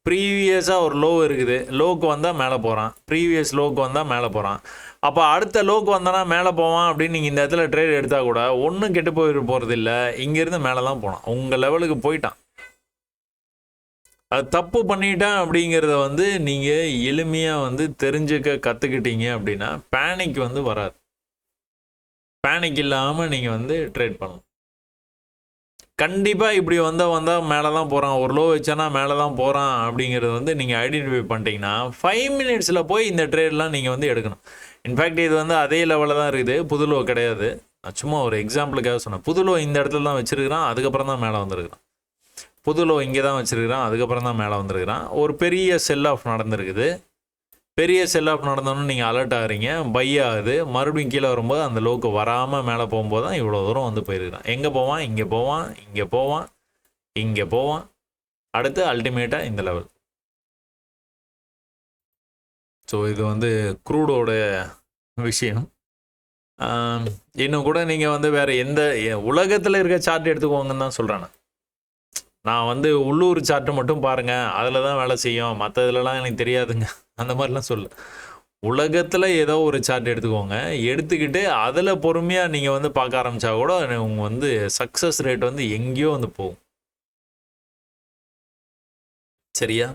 S1: ப்ரீவியஸாக ஒரு லோ இருக்குது, லோக்கு வந்தால் மேலே போகிறான், ப்ரீவியஸ் லோக்கு வந்தால் மேலே போகிறான். அப்போ அடுத்த லோக்கு வந்தானா மேலே போவான் அப்படின்னு நீங்கள் இந்த இடத்துல ட்ரேட் எடுத்தால் கூட ஒன்றும் கெட்டு போகிறது இல்லை. இங்கேருந்து மேலே தான் போனான், உங்கள் லெவலுக்கு போயிட்டான். அது தப்பு பண்ணிட்டேன் அப்படிங்கிறத வந்து நீங்கள் எளிமையாக வந்து தெரிஞ்சுக்க கற்றுக்கிட்டீங்க அப்படின்னா பேனிக் வந்து வராது. பேனிக் இல்லாமல் நீங்கள் வந்து ட்ரேட் பண்ணணும். கண்டிப்பாக இப்படி வந்தால் மேலே தான் போகிறான், ஒரு லோ வச்சானா மேலே தான் போகிறான் அப்படிங்கிறது வந்து நீங்கள் ஐடென்டிஃபை பண்ணிட்டீங்கன்னா 5 மினிட்ஸில் போய் இந்த ட்ரேட்லாம் நீங்கள் வந்து எடுக்கணும். இன்ஃபேக்ட் இது வந்து அதே லெவலில் தான் இருக்குது, புது லோ கிடையாது. நான் சும்மா ஒரு எக்ஸாம்பிளுக்காக சொன்னேன். புது லோ இந்த இடத்துல தான் வச்சுருக்கிறான், அதுக்கப்புறம் தான் மேலே வந்துருக்கிறான். புது லோ இங்கே தான் வச்சுருக்கிறான், அதுக்கப்புறம் தான் மேலே வந்துருக்கிறான். ஒரு பெரிய செல் ஆஃப் நடந்திருக்குது. பெரிய செல் ஆஃப் நடந்தோன்னு நீங்கள் அலர்ட் ஆகிறீங்க, பை ஆகுது. மறுபடியும் கீழே வரும்போது அந்த லோக்கு வராமல் மேலே போகும்போது தான் இவ்வளோ தூரம் வந்து போயிருக்கிறான். எங்கே போவான்? இங்கே போவான், இங்கே போவான், இங்கே போவான், அடுத்து அல்டிமேட்டாக இந்த லெவல். ஸோ இது வந்து க்ரூடோட விஷயம். இன்னும் கூட நீங்கள் வந்து வேறு எந்த உலகத்தில் இருக்க சார்ட் எடுத்துக்கோங்கன்னு தான் சொல்கிறேன். நான் வந்து உள்ளூர் சார்ட்டு மட்டும் பாருங்கள், அதில் தான் வேலை செய்யும், மற்ற இதுலலாம் எனக்கு தெரியாதுங்க அந்த மாதிரிலாம் சொல்ல. உலகத்தில் ஏதோ ஒரு சார்ட் எடுத்துக்கோங்க, எடுத்துக்கிட்டு அதில் பொறுமையாக நீங்கள் வந்து பார்க்க ஆரம்பித்தா கூட உங்கள் வந்து சக்ஸஸ் ரேட் வந்து எங்கேயோ வந்து போகும். சரியா?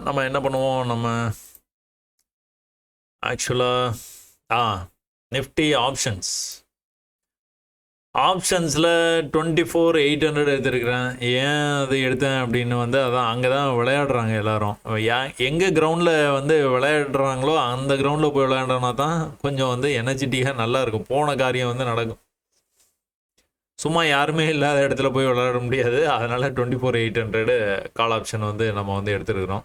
S1: நம்ம என்ன பண்ணுவோம், நம்ம ஆக்சுவலாக நிஃப்டி ஆப்ஷன்ஸில் 24,800 எடுத்துருக்கிறேன். ஏன் அது எடுத்தேன் அப்படின்னு வந்து அதான் அங்கே தான் விளையாடுறாங்க எல்லோரும். எங்கே கிரவுண்டில் வந்து விளையாடுறாங்களோ அந்த கிரவுண்டில் போய் விளையாடுறோன்னா தான் கொஞ்சம் வந்து எனர்ஜெட்டிக்காக நல்லாயிருக்கும், போன காரியம் வந்து நடக்கும். சும்மா யாருமே இல்லாத இடத்துல போய் விளையாட முடியாது. அதனால் 24,800 கால் ஆப்ஷன் வந்து நம்ம வந்து எடுத்துருக்குறோம்.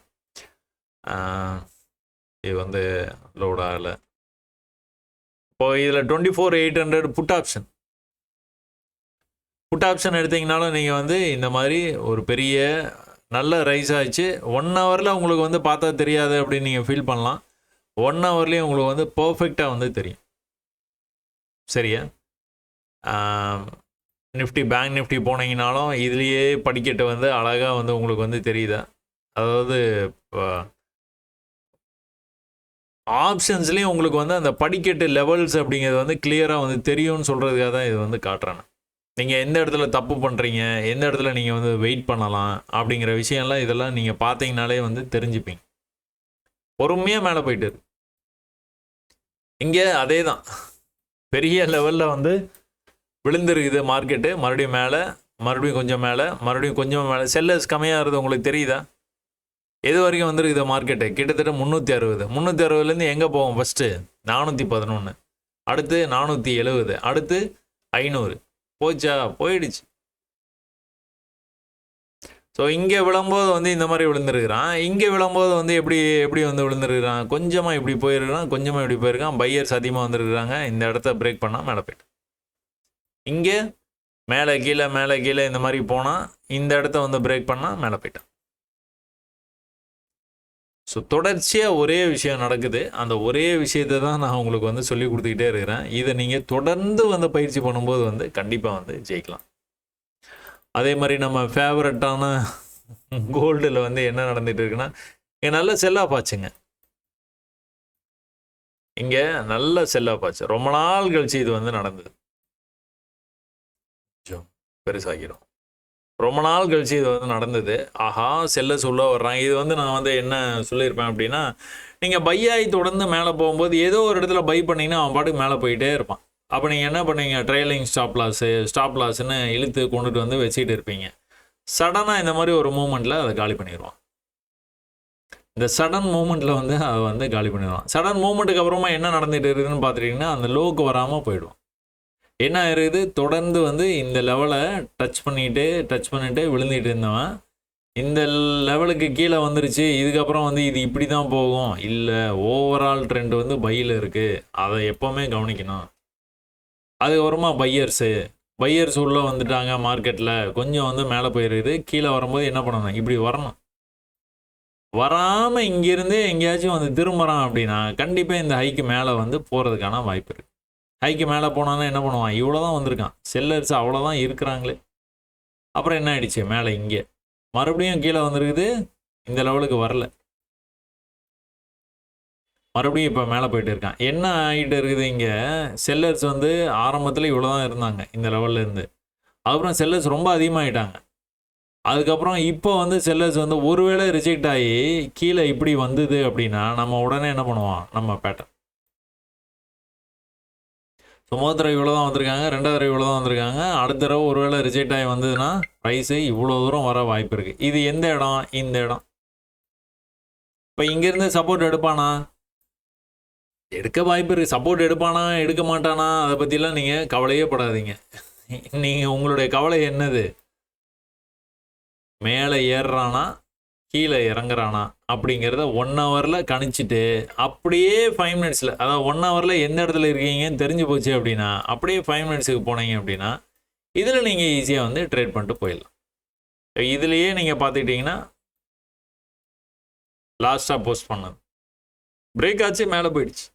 S1: இது வந்து லோட் ஆகலை. இப்போது இதில் 24,800 புட் ஆப்ஷன் எடுத்திங்கனாலும் நீங்கள் வந்து இந்த மாதிரி ஒரு பெரிய நல்ல ரைஸ் ஆச்சு. 1 ஹவரில் உங்களுக்கு வந்து பார்த்தா தெரியாது அப்படின்னு நீங்கள் ஃபீல் பண்ணலாம். 1 ஹவர்லேயும் உங்களுக்கு வந்து பர்ஃபெக்டாக வந்து தெரியும். சரியா? நிஃப்டி பேங்க் நிஃப்டி போனீங்கனாலும் இதுலேயே படிக்கட்டு வந்து அழகாக வந்து உங்களுக்கு வந்து தெரியுதா? அதாவது ஆப்ஷன்ஸ்லேயும் உங்களுக்கு வந்து அந்த படிக்கட்டு லெவல்ஸ் அப்படிங்கிறது வந்து கிளியராக வந்து தெரியும்னு சொல்கிறதுக்காக தான் இது வந்து காட்டுறேன். நீங்கள் எந்த இடத்துல தப்பு பண்ணுறீங்க, எந்த இடத்துல நீங்கள் வந்து வெயிட் பண்ணலாம் அப்படிங்கிற விஷயம்லாம் இதெல்லாம் நீங்கள் பார்த்தீங்கனாலே வந்து தெரிஞ்சுப்பீங்க. பொறுமையாக மேலே போயிட்டு இங்கே அதே தான் பெரிய லெவலில் வந்து விழுந்துருக்குது மார்க்கெட்டு. மறுபடியும் மேலே, மறுபடியும் கொஞ்சம் மேலே, மறுபடியும் கொஞ்சம் மேலே. செல்லர்ஸ் கம்மியாகிறது உங்களுக்கு தெரியுதா? எது வரைக்கும் வந்துருக்குது மார்க்கெட்டு? கிட்டத்தட்ட 360. 360லேருந்து எங்கே போவோம்? ஃபஸ்ட்டு 411, அடுத்து 470, அடுத்து 500. போச்சா? போயிடுச்சு. ஸோ இங்கே விழும்போது வந்து இந்த மாதிரி விழுந்துருக்கிறான். இங்கே விழும்போது வந்து எப்படி வந்து விழுந்துருக்கிறான்? கொஞ்சமாக இப்படி போயிருக்கிறான், கொஞ்சமாக இப்படி போயிருக்கான். பையர்ஸ் அதிகமாக வந்துருக்குறாங்க. இந்த இடத்த பிரேக் பண்ணால் மேலே போய்ட்டு, இங்கே மேலே கீழே இந்த மாதிரி போனால் இந்த இடத்த வந்து பிரேக் பண்ணால் மேலே போய்ட்டான். ஸோ தொடர்ச்சியாக ஒரே விஷயம் நடக்குது. அந்த ஒரே விஷயத்தை தான் நான் உங்களுக்கு வந்து சொல்லி கொடுத்துக்கிட்டே இருக்கிறேன். இதை நீங்கள் தொடர்ந்து வந்து பயிற்சி பண்ணும்போது வந்து கண்டிப்பாக வந்து ஜெயிக்கலாம். அதே மாதிரி நம்ம ஃபேவரட்டான கோல்டில் வந்து என்ன நடந்துகிட்டு இருக்குன்னா, இங்கே நல்ல செல் ஆஃப் ஆச்சுங்க. இங்கே நல்ல செல்லப் ஆச்சு. ரொம்ப நாள் கழிச்சு இது வந்து நடந்தது. கொஞ்சம் பெருசாகிடும். ரொம்ப நாள் கழிச்சு இது வந்து நடந்தது. ஆஹா, செல்லர்ஸ் உள்ள வர்றாங்க. இது வந்து நான் வந்து என்ன சொல்லியிருப்பேன் அப்படின்னா, நீங்கள் பை ஆகி தொடர்ந்து மேலே போகும்போது ஏதோ ஒரு இடத்துல பை பண்ணிங்கன்னா அவன் பாட்டுக்கு மேலே போயிட்டே இருப்பான். அப்போ நீங்கள் என்ன பண்ணுவீங்க, ட்ரெயிலிங் ஸ்டாப் லாஸ்ன்னு இழுத்து கொண்டுட்டு வந்து வச்சுக்கிட்டு இருப்பீங்க. சடனாக இந்த மாதிரி ஒரு மூமெண்ட்டில் அதை காலி பண்ணிடுவான். இந்த சடன் மூமெண்ட்டில் வந்து அதை வந்து காலி பண்ணிடுவான். சடன் மூமெண்ட்டுக்கு அப்புறமா என்ன நடந்துகிட்டு இருக்குதுன்னு பார்த்துட்டிங்கன்னா அந்த லோவுக்கு வராமல் போயிடுவான். என்ன ஆயிருக்குது, தொடர்ந்து வந்து இந்த லெவலை டச் பண்ணிட்டு விழுந்துட்டு இருந்தவன் இந்த லெவலுக்கு கீழே வந்துருச்சு. இதுக்கப்புறம் வந்து இது இப்படி தான் போகும், இல்லை ஓவரால் ட்ரெண்ட் வந்து பையில் இருக்குது, அதை எப்போவுமே கவனிக்கணும். அதுக்கப்புறமா பையர்ஸ் உள்ளே வந்துட்டாங்க மார்க்கெட்டில், கொஞ்சம் வந்து மேலே போயிருக்குது. கீழே வரும்போது என்ன பண்ணணும், இப்படி வரணும். வராமல் இங்கேருந்து எங்கேயாச்சும் வந்து திரும்புகிறான் அப்படின்னா கண்டிப்பாக இந்த ஹைக்கு மேலே வந்து போகிறதுக்கான வாய்ப்பு இருக்குது. ஹைக்கு மேலே போனான்னா என்ன பண்ணுவான், இவ்வளோ தான் வந்திருக்கான், செல்லர்ஸ் அவ்வளோதான் இருக்கிறாங்களே. அப்புறம் என்ன ஆயிடுச்சு, மேலே இங்கே மறுபடியும் கீழே வந்துருக்குது, இந்த லெவலுக்கு வரல, மறுபடியும் இப்போ மேலே போயிட்டு இருக்கான். என்ன ஆகிட்டு இருக்குது, இங்கே செல்லர்ஸ் வந்து ஆரம்பத்தில் இவ்வளோ தான் இருந்தாங்க இந்த லெவல்லேருந்து. அதுக்கப்புறம் செல்லர்ஸ் ரொம்ப அதிகமாகிட்டாங்க. அதுக்கப்புறம் இப்போ வந்து செல்லர்ஸ் வந்து ஒருவேளை ரிஜெக்ட் ஆகி கீழே இப்படி வந்தது அப்படின்னா நம்ம உடனே என்ன பண்ணுவோம், நம்ம பேட்டர்ன் முதல் தடவை இவ்வளோ தான் வந்திருக்காங்க, ரெண்டாவது தடவை இவ்வளோ தான் வந்திருக்காங்க, அடுத்த தடவை ஒருவேளை ரிஜெக்ட் ஆகி வந்ததுன்னா ப்ரைஸு இவ்வளோ தூரம் வர வாய்ப்பு இருக்குது. இது எந்த இடம், இந்த இடம். இப்போ இங்கேருந்து சப்போர்ட் எடுப்பானா, எடுக்க வாய்ப்பு இருக்குது. சப்போர்ட் எடுப்பானா எடுக்க மாட்டானா அதை பற்றிலாம் நீங்கள் கவலையே படாதீங்க. நீங்கள் உங்களுடைய கவலை என்னது, மேலே ஏறுறானா கீழே இறங்குறானா அப்படிங்கிறத 1 ஹவரில் கணிச்சிட்டு அப்படியே 5 மினிட்ஸில், அதாவது 1 ஹவரில் எந்த இடத்துல இருக்கீங்கன்னு தெரிஞ்சு போச்சு அப்படின்னா அப்படியே 5 மினிட்ஸுக்கு போனீங்க அப்படின்னா இதில் நீங்கள் ஈஸியாக வந்து ட்ரேட் பண்ணிட்டு போயிடலாம். இதுலேயே நீங்கள் பார்த்துக்கிட்டிங்கன்னா லாஸ்ட்டாக போஸ்ட் பண்ணது பிரேக் ஆச்சு, மேலே போயிடுச்சு,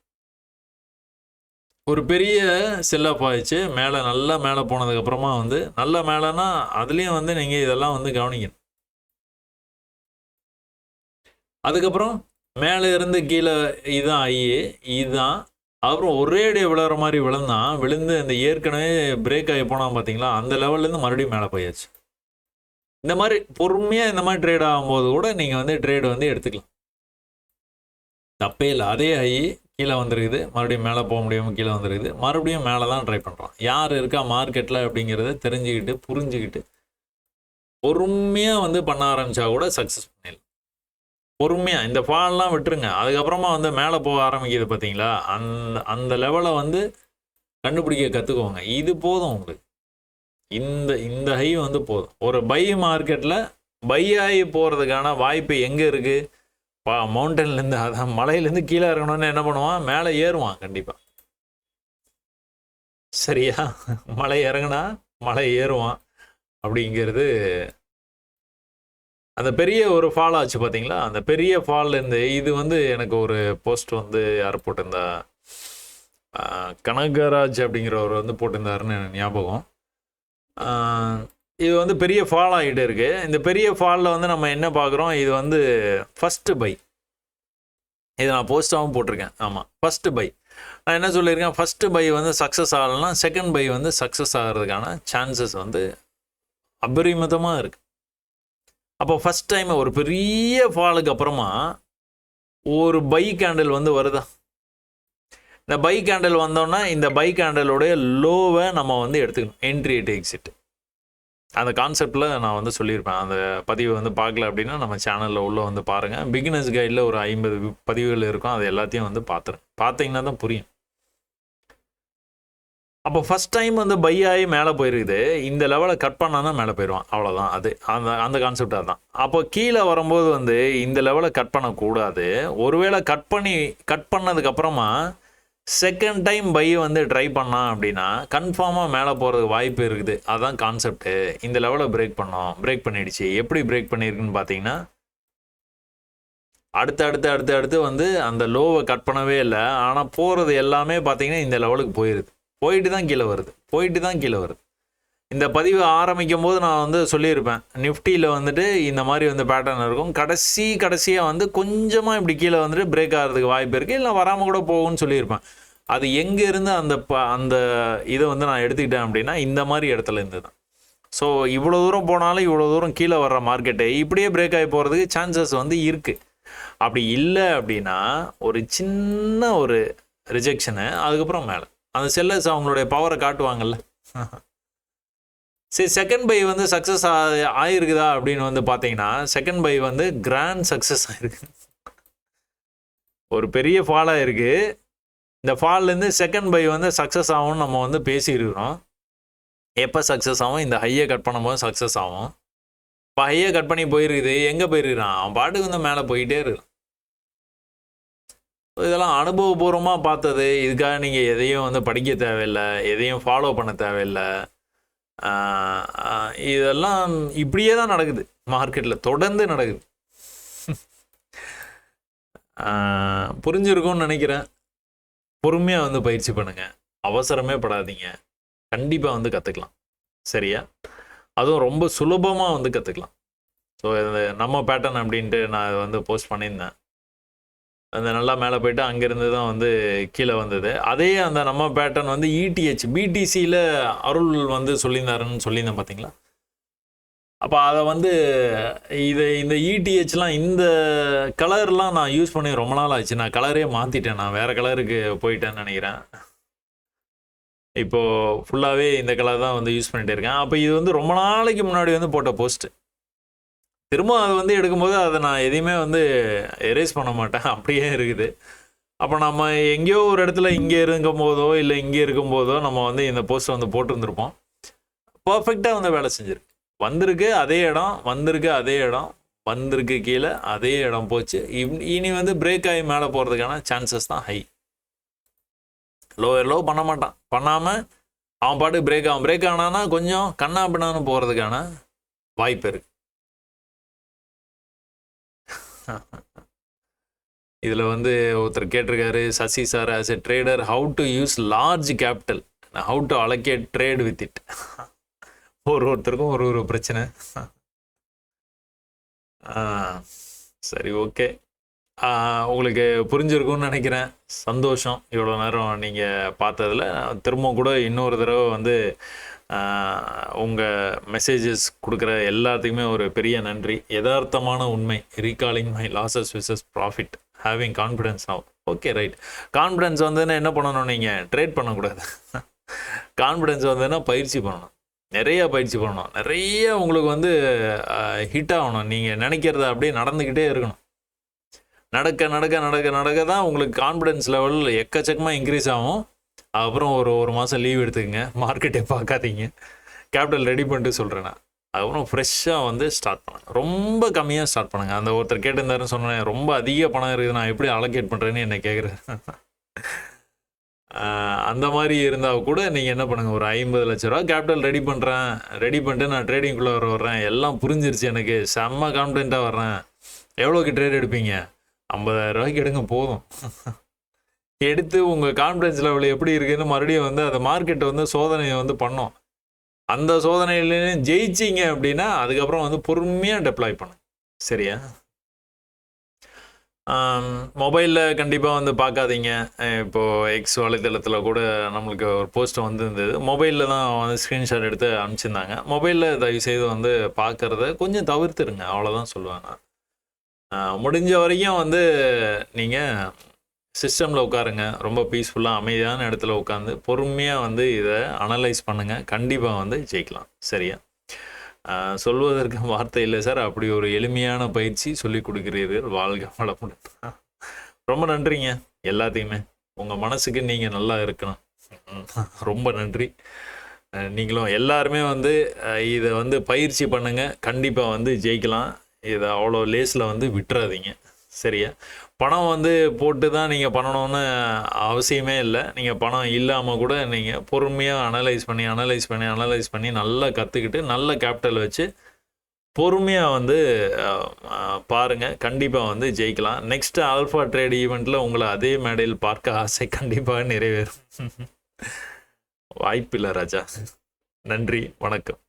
S1: ஒரு பெரிய செல்லப் ஆயிடுச்சு, மேலே நல்லா மேலே போனதுக்கப்புறமா வந்து நல்ல மேலேனா அதுலேயும் வந்து நீங்கள் இதெல்லாம் வந்து கவனிக்கணும். அதுக்கப்புறம் மேலே இருந்து கீழே இதான் இதுதான், அப்புறம் ஒரேடியாக விழுற மாதிரி விழுந்து இந்த ஏற்கனவே பிரேக் ஆகி போனால் பார்த்தீங்களா அந்த லெவல்லேருந்து மறுபடியும் மேலே போயாச்சு. இந்த மாதிரி பொறுமையாக இந்த மாதிரி ட்ரேட் ஆகும்போது கூட நீங்கள் வந்து ட்ரேடு வந்து எடுத்துக்கலாம், தப்பே இல்லை. அதே கீழே வந்துருக்குது, மறுபடியும் மேலே போக முடியாமல் கீழே வந்துருக்குது, மறுபடியும் மேலே தான் ட்ரை பண்ணுறான். யார் இருக்கா மார்க்கெட்டில் அப்படிங்கிறத தெரிஞ்சுக்கிட்டு புரிஞ்சுக்கிட்டு பொறுமையாக வந்து பண்ண ஆரம்பித்தா கூட சக்ஸஸ் பண்ணிடலாம். பொறுமையாக இந்த ஃபால்லாம் விட்டுருங்க, அதுக்கப்புறமா வந்து மேலே போக ஆரம்பிக்குது பார்த்தீங்களா, அந்த லெவலை வந்து கண்டுபிடிக்க கற்றுக்குவாங்க. இது போதும் உங்களுக்கு, இந்த ஹை வந்து போதும். ஒரு பை மார்க்கெட்டில் பை ஆகி போகிறதுக்கான வாய்ப்பு எங்கே இருக்குது, மவுண்டன்லேருந்து, அதான் மலையிலேருந்து கீழே இறங்கணும்னு என்ன பண்ணுவான், மேலே ஏறுவான் கண்டிப்பாக. சரியா, மலை இறங்கினா மலை ஏறுவான் அப்படிங்கிறது. அந்த பெரிய ஒரு ஃபால் ஆச்சு பார்த்தீங்களா, அந்த பெரிய ஃபால்லேருந்து இது வந்து எனக்கு ஒரு போஸ்ட் வந்து யார் போட்டிருந்தா, கனகராஜ் அப்படிங்கிறவர் வந்து போட்டிருந்தாருன்னு எனக்கு ஞாபகம். இது வந்து பெரிய ஃபால் ஆகிட்டு இருக்குது. இந்த பெரிய ஃபாலில் வந்து நம்ம என்ன பார்க்குறோம், இது வந்து ஃபஸ்ட்டு பை. இதை நான் போஸ்ட்டாகவும் போட்டிருக்கேன். ஆமாம், ஃபஸ்ட்டு பை. நான் என்ன சொல்லியிருக்கேன், ஃபஸ்ட்டு பை வந்து சக்ஸஸ் ஆகலைன்னா செகண்ட் பை வந்து சக்ஸஸ் ஆகிறதுக்கான சான்சஸ் வந்து அபரிமிதமாக இருக்குது. அப்போ ஃபஸ்ட் டைம் ஒரு பெரிய ஃபாலுக்கு அப்புறமா ஒரு பை கேண்டில் வந்து வருதா, இந்த பை கேண்டில் வந்தோன்னா இந்த பை கேண்டலோடைய லோவை நம்ம வந்து எடுத்துக்கணும், என்ட்ரி எக்ஸிட். அந்த கான்செப்டில் நான் வந்து சொல்லியிருப்பேன். அந்த பதிவை வந்து பார்க்கல அப்படின்னா நம்ம சேனலில் உள்ளே வந்து பாருங்கள். பிகினர்ஸ் கைடில் ஒரு 50 பதிவுகள் இருக்கும், அது எல்லாத்தையும் வந்து பார்த்தீங்கன்னா தான் புரியும். அப்போ ஃபஸ்ட் டைம் வந்து பை ஆகி மேலே போயிருக்குது, இந்த லெவலை கட் பண்ணால் தான் மேலே போயிடுவான், அவ்வளோதான். அது அந்த கான்செப்ட் அதுதான். அப்போ கீழே வரும்போது வந்து இந்த லெவலை கட் பண்ணக்கூடாது. ஒருவேளை கட் பண்ணதுக்கப்புறமா செகண்ட் டைம் பை வந்து ட்ரை பண்ணான் அப்படின்னா கன்ஃபார்மாக மேலே போகிறதுக்கு வாய்ப்பு இருக்குது. அதுதான் கான்செப்ட்டு. இந்த லெவலை பிரேக் பண்ணிடுச்சு. எப்படி பிரேக் பண்ணியிருக்குன்னு பார்த்தீங்கன்னா, அடுத்து வந்து அந்த லோவை கட் பண்ணவே இல்லை, ஆனால் போகிறது எல்லாமே பார்த்தீங்கன்னா இந்த லெவலுக்கு போயிட்டு தான் கீழே வருது. இந்த பதிவு ஆரம்பிக்கும் போது நான் வந்து சொல்லியிருப்பேன், நிஃப்டியில் வந்துட்டு இந்த மாதிரி வந்து பேட்டர்ன் இருக்கும், கடைசியாக வந்து கொஞ்சமாக இப்படி கீழே வந்துட்டு பிரேக் ஆகிறதுக்கு வாய்ப்பு இருக்குது, இல்லை வராமல் கூட போகும்னு சொல்லியிருப்பேன். அது எங்கேருந்து அந்த இதை வந்து நான் எடுத்துக்கிட்டேன் அப்படின்னா இந்த மாதிரி இடத்துல இருந்து தான். ஸோ இவ்வளோ தூரம் போனாலும் இவ்வளோ தூரம் கீழே வர்ற மார்க்கெட்டு இப்படியே பிரேக் ஆகி போகிறதுக்கு சான்சஸ் வந்து இருக்குது. அப்படி இல்லை அப்படின்னா ஒரு சின்ன ஒரு ரிஜெக்ஷனு, அதுக்கப்புறம் மேலே அந்த செல்லர்ஸ் அவங்களுடைய பவரை காட்டுவாங்கல்ல. சரி, செகண்ட் பை வந்து சக்ஸஸ் ஆகிருக்குதா அப்படின்னு வந்து பார்த்தீங்கன்னா, செகண்ட் பை வந்து கிராண்ட் சக்ஸஸ் ஆகிருக்கு. ஒரு பெரிய ஃபாலாக இருக்குது. இந்த ஃபால்லேருந்து செகண்ட் பை வந்து சக்ஸஸ் ஆகும்னு நம்ம வந்து பேசியிருக்கிறோம். எப்போ சக்ஸஸ் ஆகும்? இந்த ஹையை கட் பண்ணும்போது சக்ஸஸ் ஆகும். இப்போ ஹையை கட் பண்ணி போயிருக்குது, எங்கே போயிருக்கிறான்? அவன் பாட்டுக்கு வந்து மேலே போயிட்டே இருக்கான். இதெல்லாம் அனுபவபூர்வமாக பார்த்தது. இதுக்காக நீங்கள் எதையும் வந்து படிக்க தேவையில்லை, எதையும் ஃபாலோ பண்ண தேவையில்லை. இதெல்லாம் இப்படியே தான் நடக்குது மார்க்கெட்டில், தொடர்ந்து நடக்குது. புரிஞ்சிருக்கும்னு நினைக்கிறேன். பொறுமையாக வந்து பயிற்சி பண்ணுங்கள், அவசரமே படாதீங்க. கண்டிப்பாக வந்து கற்றுக்கலாம், சரியா? அதுவும் ரொம்ப சுலபமாக வந்து கற்றுக்கலாம். ஸோ இந்த நம்ம பேட்டர்ன் அப்படின்ட்டு நான் வந்து போஸ்ட் பண்ணியிருந்தேன். அந்த நல்லா மேலே போய்ட்டு அங்கேருந்து தான் வந்து கீழே வந்தது. அதே அந்த நம்ம பேட்டர்ன் வந்து இடிஹெச் பிடிசியில் அருள் வந்து சொல்லியிருந்தாருன்னு சொல்லியிருந்தேன் பார்த்தீங்களா? அப்போ அதை வந்து இந்த இடிஹெச்லாம் இந்த கலர்லாம் நான் யூஸ் பண்ணி ரொம்ப நாள் ஆச்சு. நான் கலரே மாற்றிட்டேன், நான் வேறு கலருக்கு போயிட்டேன்னு நினைக்கிறேன். இப்போது ஃபுல்லாகவே இந்த கலர் தான் வந்து யூஸ் பண்ணிகிட்டே இருக்கேன். அப்போ இது வந்து ரொம்ப நாளைக்கு முன்னாடி வந்து போட்ட போஸ்ட்டு. திரும்ப அதை வந்து எடுக்கும்போது அதை நான் எதையுமே வந்து எரேஸ் பண்ண மாட்டேன், அப்படியே இருக்குது. அப்போ நம்ம எங்கேயோ ஒரு இடத்துல இங்கே இருக்கும்போதோ இல்லை இங்கே இருக்கும்போதோ நம்ம வந்து இந்த போஸ்ட்டை வந்து போட்டிருந்துருப்போம். பர்ஃபெக்டாக வந்து வேலை செஞ்சுருக்கு. வந்திருக்கு அதே இடம், வந்திருக்கு அதே இடம், வந்திருக்கு கீழே அதே இடம் போச்சு. இனி வந்து பிரேக் ஆகி மேலே போகிறதுக்கான சான்சஸ் தான் ஹை. லோ பண்ண மாட்டான், பண்ணாமல் அவன் பாட்டு பிரேக் ஆனானா கொஞ்சம் கண்ணா பின்னான்னு போகிறதுக்கான வாய்ப்பு இருக்குது. இதில் வந்து ஒருத்தர் கேட்டிருக்காரு, Sasi sir, as a trader how to use large capital, how to allocate trade with it. ஒருத்தருக்கும் ஒரு பிரச்சனை. சரி, ஓகே, உங்களுக்கு புரிஞ்சிருக்கும்னு நினைக்கிறேன். சந்தோஷம், இவ்வளோ நேரம் நீங்கள் பார்த்ததில். திரும்ப கூட இன்னொரு தடவை வந்து உங்கள் மெசேஜஸ் கொடுக்குற எல்லாத்துக்குமே ஒரு பெரிய நன்றி. யதார்த்தமான உண்மை, recalling my losses versus profit, having confidence now. Okay, right. Confidence வந்துன்னா என்ன பண்ணணும்? நீங்கள் ட்ரேட் பண்ணக்கூடாது. கான்ஃபிடென்ஸ் வந்துன்னா பயிற்சி பண்ணணும், நிறைய பயிற்சி பண்ணணும், நிறைய உங்களுக்கு வந்து ஹிட் ஆகணும். நீங்கள் நினைக்கிறத அப்படியே நடந்துக்கிட்டே இருக்கணும். நடக்க தான் உங்களுக்கு கான்ஃபிடென்ஸ் லெவல் எக்கச்சக்கமாக இன்க்ரீஸ் ஆகும். அப்புறம் ஒரு மாதம் லீவ் எடுத்துக்கங்க, மார்க்கெட்டே பார்க்காதீங்க, கேபிட்டல் ரெடி பண்ணிட்டு சொல்கிறேன் நான். அதுக்கப்புறம் ஃப்ரெஷ்ஷாக வந்து ஸ்டார்ட் பண்ணுங்க, ரொம்ப கம்மியாக ஸ்டார்ட் பண்ணுங்கள். அந்த ஒருத்தர் கேட்டிருந்தாருன்னு சொன்னேன், ரொம்ப அதிக பணம் இருக்குது, நான் எப்படி அலோகேட் பண்ணுறேன்னு என்ன கேட்குறேன். அந்த மாதிரி இருந்தால் கூட நீங்கள் என்ன பண்ணுங்கள், ஒரு 50 லட்ச ரூபா கேபிட்டல் ரெடி பண்ணிட்டு நான் ட்ரேடிங்குள்ளே வர்றேன், எல்லாம் புரிஞ்சிருச்சு எனக்கு, செம்ம கான்ஃபிடென்ட்டாக வர்றேன். எவ்வளோக்கு ட்ரேட் எடுப்பீங்க? 50,000 ரூபாய்க்கு எடுங்க போதும். எடுத்து உங்கள் கான்ஃபிடன்ஸ் லெவல் எப்படி இருக்குதுன்னு மறுபடியும் வந்து அந்த மார்க்கெட்டை வந்து சோதனையை வந்து பண்ணோம். அந்த சோதனையிலேயும் ஜெயிச்சிங்க அப்படின்னா அதுக்கப்புறம் வந்து பொறுமையாக டெப்ளாய் பண்ணுங்க, சரியா? மொபைலில் கண்டிப்பாக வந்து பார்க்காதீங்க. இப்போது எக்ஸ் வலைத்தளத்தில் கூட நம்மளுக்கு ஒரு போஸ்ட்டை வந்து இருந்தது, மொபைலில் தான் வந்து ஸ்க்ரீன்ஷாட் எடுத்து அனுப்பிச்சிருந்தாங்க. மொபைலில் தயவுசெய்து வந்து பார்க்குறத கொஞ்சம் தவிர்த்துருங்க, அவ்வளோதான் சொல்லுவாங்க. முடிஞ்ச வரைக்கும் வந்து நீங்கள் சிஸ்டமில் உட்காருங்க, ரொம்ப பீஸ்ஃபுல்லாக அமைதியான இடத்துல உட்காந்து பொறுமையாக வந்து இதை அனலைஸ் பண்ணுங்கள். கண்டிப்பாக வந்து ஜெயிக்கலாம், சரியா? சொல்வதற்கு வார்த்தை இல்லை சார், அப்படி ஒரு எளிமையான பயிற்சி சொல்லி கொடுக்குறீர்கள், வாழ்க வளமுடன். ரொம்ப நன்றிங்க எல்லாத்தையுமே. உங்கள் மனசுக்கு நீங்கள் நல்லா இருக்கணும், ரொம்ப நன்றி. நீங்களும் எல்லாருமே வந்து இதை வந்து பயிற்சி பண்ணுங்கள், கண்டிப்பாக வந்து ஜெயிக்கலாம். இதை அவ்வளோ லேஸில் வந்து விட்டுறாதீங்க, சரியா? பணம் வந்து போட்டு தான் நீங்கள் பண்ணணும்னு அவசியமே இல்லை. நீங்கள் பணம் இல்லாமல் கூட நீங்கள் பொறுமையாக அனலைஸ் பண்ணி நல்லா கற்றுக்கிட்டு நல்ல கேபிட்டல் வச்சு பொறுமையாக வந்து பாருங்கள், கண்டிப்பாக வந்து ஜெயிக்கலாம். நெக்ஸ்ட் ஆல்ஃபா ட்ரேட் ஈவெண்ட்டில் உங்களை அதே மேடையில் பார்க்க ஆசை கண்டிப்பாக நிறைவேறும். வாய்ப்பில்லை ராஜா. நன்றி, வணக்கம்.